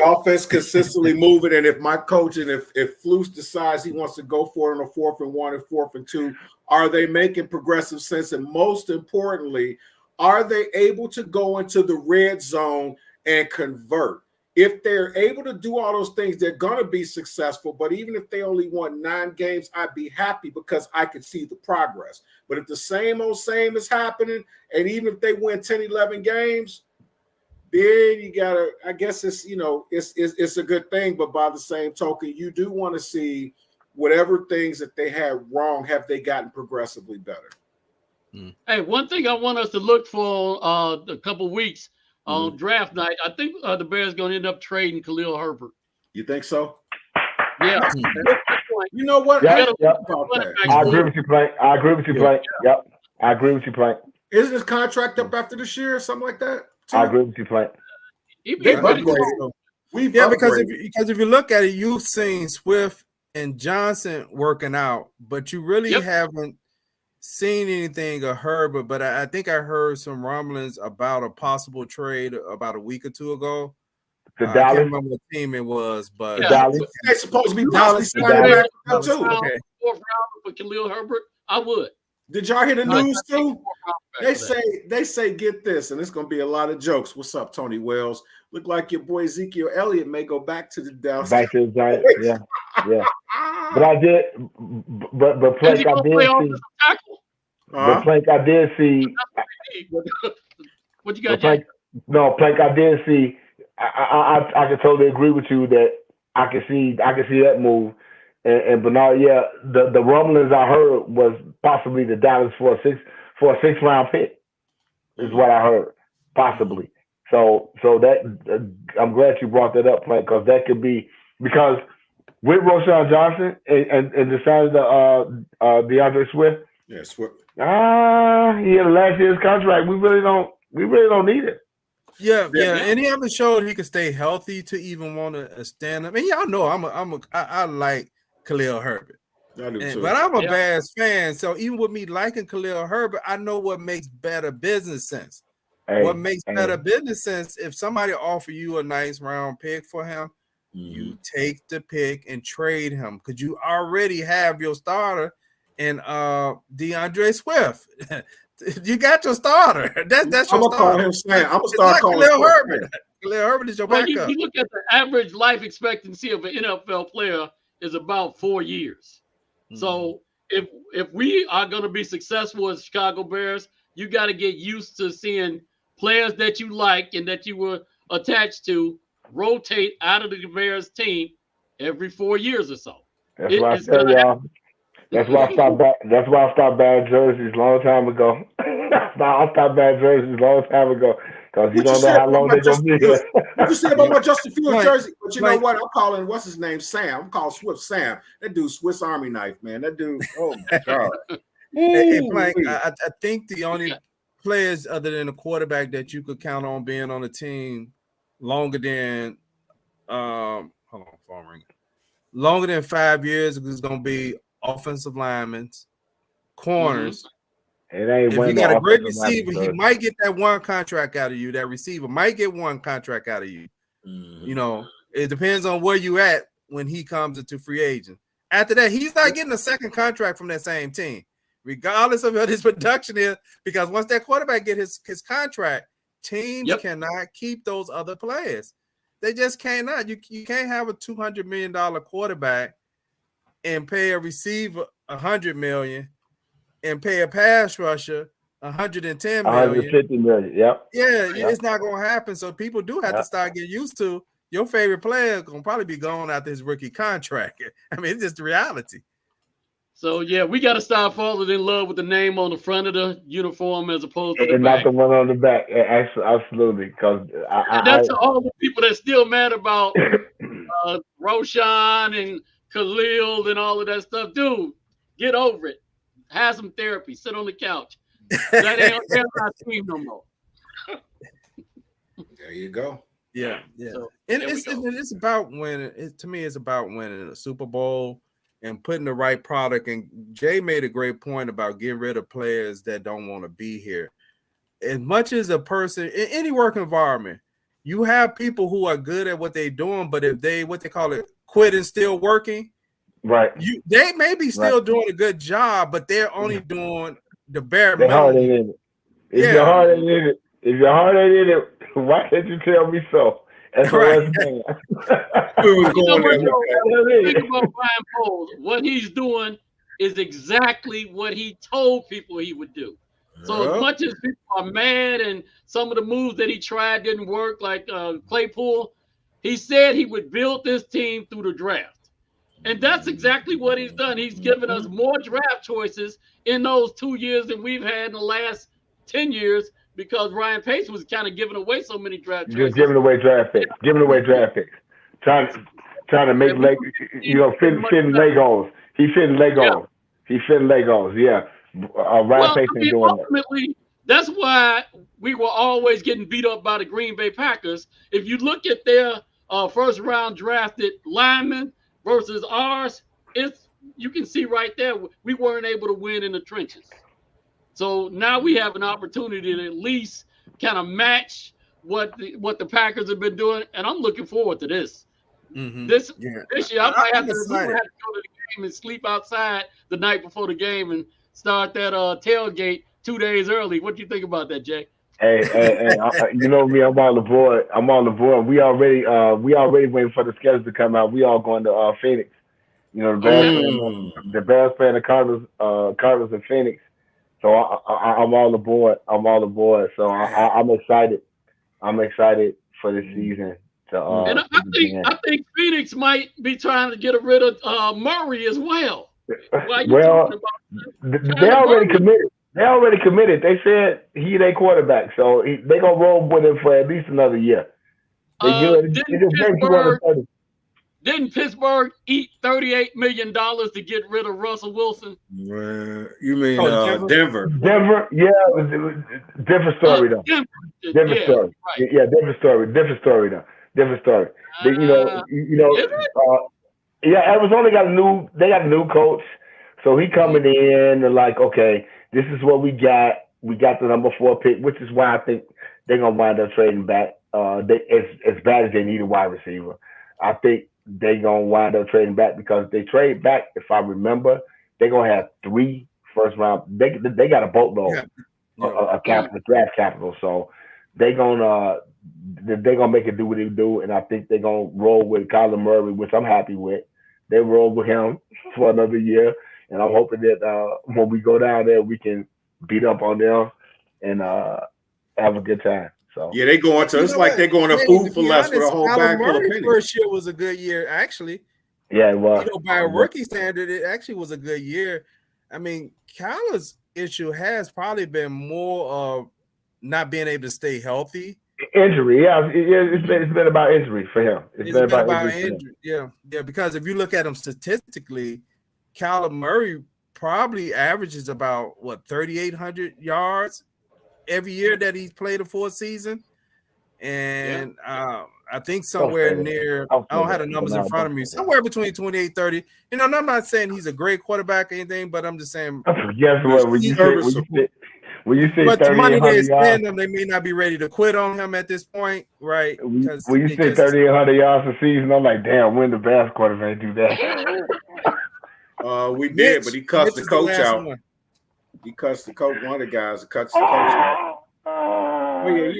offense consistently move it? And if my coach and if Flus decides he wants to go for it on a 4th and 1 and 4th and 2, are they making progressive sense? And most importantly, are they able to go into the red zone and convert? If they're able to do all those things, they're going to be successful. But even if they only won 9 games, I'd be happy because I could see the progress. But if the same old same is happening, and even if they win 10, 11 games, then you got to, I guess it's a good thing. But by the same token, you do want to see whatever things that they had wrong, have they gotten progressively better? Hey, one thing I want us to look for a couple of weeks on draft night, I think the Bears going to end up trading Khalil Herbert. You think so? Yeah. You know what? I agree with you, Plank. Yep. I agree with you, Plank. Isn't his contract up after this year or something like that? I agree with you, Plank. Because if you look at it, you've seen Swift and Johnson working out, but you really haven't seen anything of Herbert. But I think I heard some rumblings about a possible trade about a week or two ago. I can't remember what team it was, but they're supposed to be Dallas too. Okay. 4th round for Khalil Herbert, I would. Did y'all hear the news too? They say get this, and it's gonna be a lot of jokes. What's up, Tony Wells? Look like your boy Ezekiel Elliott may go back to the Dallas. Back to the Giants, yeah. But I did, but Plank, I did see. But Plank, I did see. What you got, Jay? No, Plank, I did see. I can totally agree with you that I can see that move. And Bernard, the rumblings I heard was possibly the Dallas for a 6th round pick is what I heard, possibly. So that I'm glad you brought that up, Plank, because that could be because with Roschon Johnson and the signing of DeAndre Swift. Yeah, Swift. He had a last year's contract. We really don't need it. Yeah. And he haven't showed he can stay healthy to even want to stand up. And y'all know I like Khalil Herbert. I do too. But I'm a Bears fan, so even with me liking Khalil Herbert, I know what makes better business sense. What makes better business sense, if somebody offer you a nice round pick for him, you take the pick and trade him because you already have your starter in DeAndre Swift. You got your starter. That's your I'm gonna call starter. him Sam. I'm gonna It's start not calling Khalil him Herbert. Sam. Khalil Herbert is your Well, backup. you look at the average life expectancy of an NFL player is about 4 years. So if we are going to be successful as Chicago Bears, you got to get used to seeing players that you like and that you were attached to rotate out of the Bears team every 4 years or so. That's why I tell y'all. That's why I stopped. That's why I stopped buying jerseys a long time ago. I stopped buying jerseys a long time ago because you don't know how long they're gonna be here. What you say about my Justin Fields jersey? But you know what? I'm calling what's his name Sam. I'm calling Swift Sam. That dude Swiss Army knife, man. That dude. Oh my god. I think the only players other than the quarterback that you could count on being on the team longer than hold on, phone ring. Longer than 5 years is going to be offensive linemen, corners. If you got a great receiver, he might get that one contract out of you. That receiver might get one contract out of you. You know, it depends on where you at when he comes into free agent. After that, he's not getting a second contract from that same team, regardless of what his production is, because once that quarterback get his contract, teams cannot keep those other players. They just cannot. You can't have a $200 million quarterback and pay a receiver $100 million and pay a pass rusher $110 million. $150 million. Yep. Yeah, it's not going to happen. So people do have to start getting used to your favorite player going to probably be gone after his rookie contract. I mean, it's just the reality. So yeah, we got to start falling in love with the name on the front of the uniform as opposed to the not back. the one on the back. Absolutely, because that's all the people that's still mad about Roshan and Khalil and all of that stuff. Dude, get over it. Have some therapy. Sit on the couch. That ain't our team no more. There you go. Yeah. So, and it's about winning. To me, it's about winning a Super Bowl and putting the right product. And Jay made a great point about getting rid of players that don't want to be here. As much as a person in any work environment, you have people who are good at what they're doing, but if they quit and still working, right? They may be still doing a good job, but they're only doing the bare minimum. If your heart ain't in it, why can't you tell me so? That's right. Think about Ryan Poles. What he's doing is exactly what he told people he would do. So as much as people are mad and some of the moves that he tried didn't work, like Claypool, he said he would build this team through the draft. And that's exactly what he's done. He's given us more draft choices in those 2 years than we've had in the last 10 years because Ryan Pace was kind of giving away so many draft choices. Just giving away draft picks. Trying to make fitting Legos. He fitting Legos. Yeah. Ryan Pace ain't doing ultimately, that's why we were always getting beat up by the Green Bay Packers. If you look at their first round drafted linemen versus ours, you can see right there we weren't able to win in the trenches. So now we have an opportunity to at least kind of match what the Packers have been doing, and I'm looking forward to this. This year, I might have to go to the game and sleep outside the night before the game and start that tailgate 2 days early. What do you think about that, Jay? Hey, you know me, I'm on the board. We already waiting for the schedule to come out. We all going to Phoenix. You know, the Bears playing the Cardinals in Phoenix. So I'm all aboard. So I'm excited. I'm excited for this season. And I think Phoenix might be trying to get rid of Murray as well. Well, they already committed. They said he their quarterback, so they gonna roll with him for at least another year. Didn't Pittsburgh eat $38 million to get rid of Russell Wilson? You mean Denver? Denver, yeah, different story though. Different story. Right. Yeah, different story though. Arizona got a new coach, so he coming in and like, okay, this is what we got. We got the number 4 pick, which is why I think they're gonna wind up trading back. As bad as they need a wide receiver, I think they're gonna wind up trading back because if they trade back, if I remember, they're gonna have 3 first round. They got a boatload. draft capital. So they're gonna make it do what they do, and I think they're gonna roll with Kyler Murray, which I'm happy with. They roll with him for another year, and I'm hoping that when we go down there, we can beat up on them and have a good time. So yeah, they going to. It's like they're going to food for less with a whole bag full of pennies. First year was a good year, actually. Yeah, it was. By a rookie standard, it actually was a good year. I mean, Kyler's issue has probably been more of not being able to stay healthy. Injury, yeah, it's been about injury for him. It's been about injury. Yeah, because if you look at him statistically, Kyler Murray probably averages about 3,800 yards every year that he's played a full season, and I think somewhere near, I don't have the numbers in front of me, somewhere between 28, 30. And I'm not saying he's a great quarterback or anything, but I'm just saying. Guess what? When you say but the money they spend them, they may not be ready to quit on him at this point, right? When you say 3,800 yards a season, I'm like, damn, when the Bears quarterback do that? We did, but he cussed the coach out. He cussed the coach. One of the guys cuts the coach out. Oh yeah,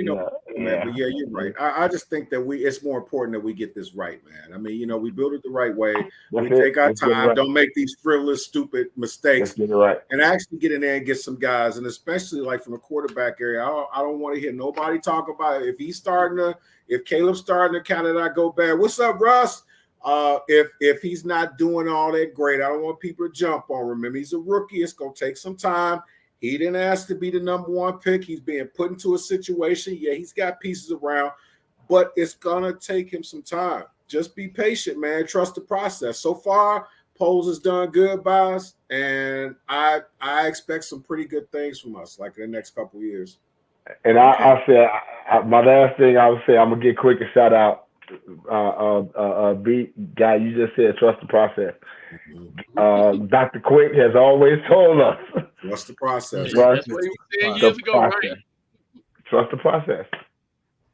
man. But yeah, you're right. I just think that it's more important that we get this right, man. I mean, we build it the right way. Take our time. Don't make these frivolous, stupid mistakes. And actually get in there and get some guys. And especially like from the quarterback area, I don't want to hear nobody talk about it. If Caleb's starting to kind of not go bad. What's up, Russ? If he's not doing all that great, I don't want people to jump on. Remember, he's a rookie. It's gonna take some time. He didn't ask to be the number one pick. He's being put into a situation. Yeah, he's got pieces around, but it's gonna take him some time. Just be patient, man. Trust the process. So far, Poles has done good by us, and I expect some pretty good things from us, like in the next couple of years. And I said, my last thing I would say, I'm gonna get quick a shout out. Beat guy, you just said trust the process. Dr. Quick has always told us trust the process. Trust the process.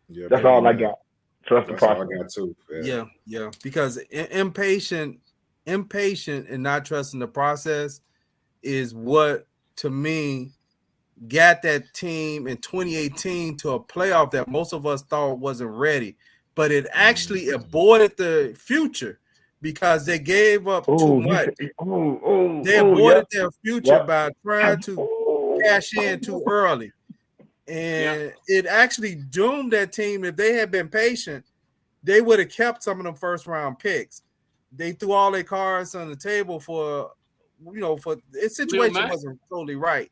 Yeah, that's all I got. Trust the process. All I got too. Yeah. Because impatient and not trusting the process is what, to me, got that team in 2018 to a playoff that most of us thought wasn't ready. But it actually aborted the future because they gave up too much. They aborted their future by trying to cash in too early. And it actually doomed that team. If they had been patient, they would have kept some of them first-round picks. They threw all their cards on the table for its situation wasn't totally right.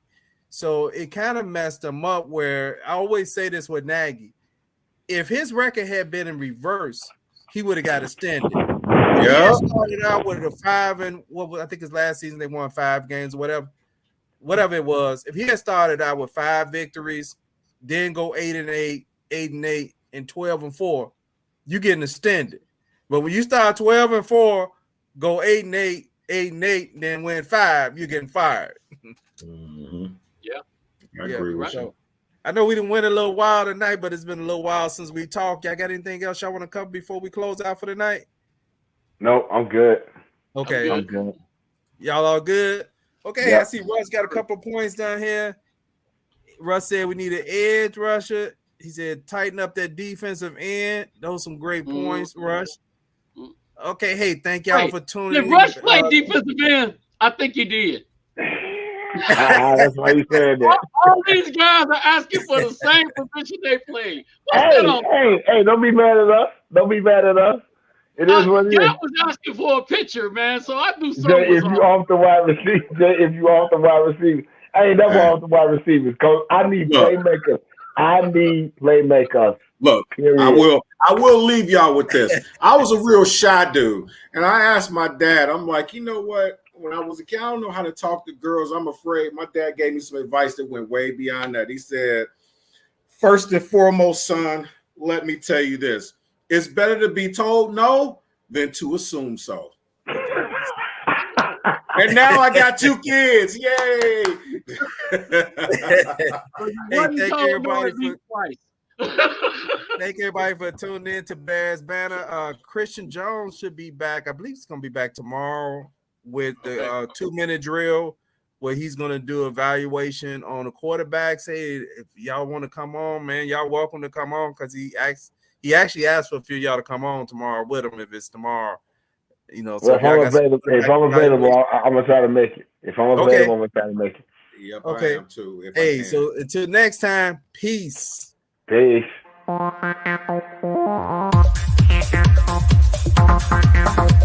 So it kind of messed them up where I always say this with Nagy. If his record had been in reverse, he would have got extended. Yeah, he started out with a 5 and I think his last season they won 5 games, whatever it was. If he had started out with 5 victories, then go 8-8, 8-8, and 12-4, you getting extended. But when you start 12-4, go 8-8, 8-8, then win 5, you're getting fired. Mm-hmm. Yeah, I agree with you. I know we didn't win a little while tonight, but it's been a little while since we talked. Y'all got anything else y'all want to cover before we close out for the night? No, I'm good. Okay. I'm good. Y'all all good? Okay, yep. I see Russ got a couple of points down here. Russ said we need an edge rusher. He said tighten up that defensive end. Those some great points, Russ. Okay, hey, thank y'all for tuning in. Did Russ play defensive end? I think he did. That's why you said that. All these guys are asking for the same position they played. Hey, don't be mad at us. Don't be mad at us. It is what it is. I was asking for a pitcher, man, so I knew something. If you off the wide receiver, I ain't never off the wide receivers, Coach. I need playmakers. Look, period. I will leave y'all with this. I was a real shy dude, and I asked my dad, I'm like, you know what? When I was a kid, I don't know how to talk to girls. I'm afraid. My dad gave me some advice that went way beyond that. He said, first and foremost, son, let me tell you this. It's better to be told no than to assume so. And now I got 2 kids. Yay. Thank everybody for tuning in to Bears Banner. Christian Jones should be back. I believe he's going to be back tomorrow with the 2-minute drill where he's gonna do evaluation on the quarterbacks. Hey, if y'all want to come on, man, y'all welcome to come on, because he actually asked for a few of y'all to come on tomorrow with him if it's tomorrow. You know, so well, if I'm available, I'm gonna try to make it. If I'm available, I'm gonna try to make it. Yep, okay. I am too. Hey, so until next time, peace. Peace.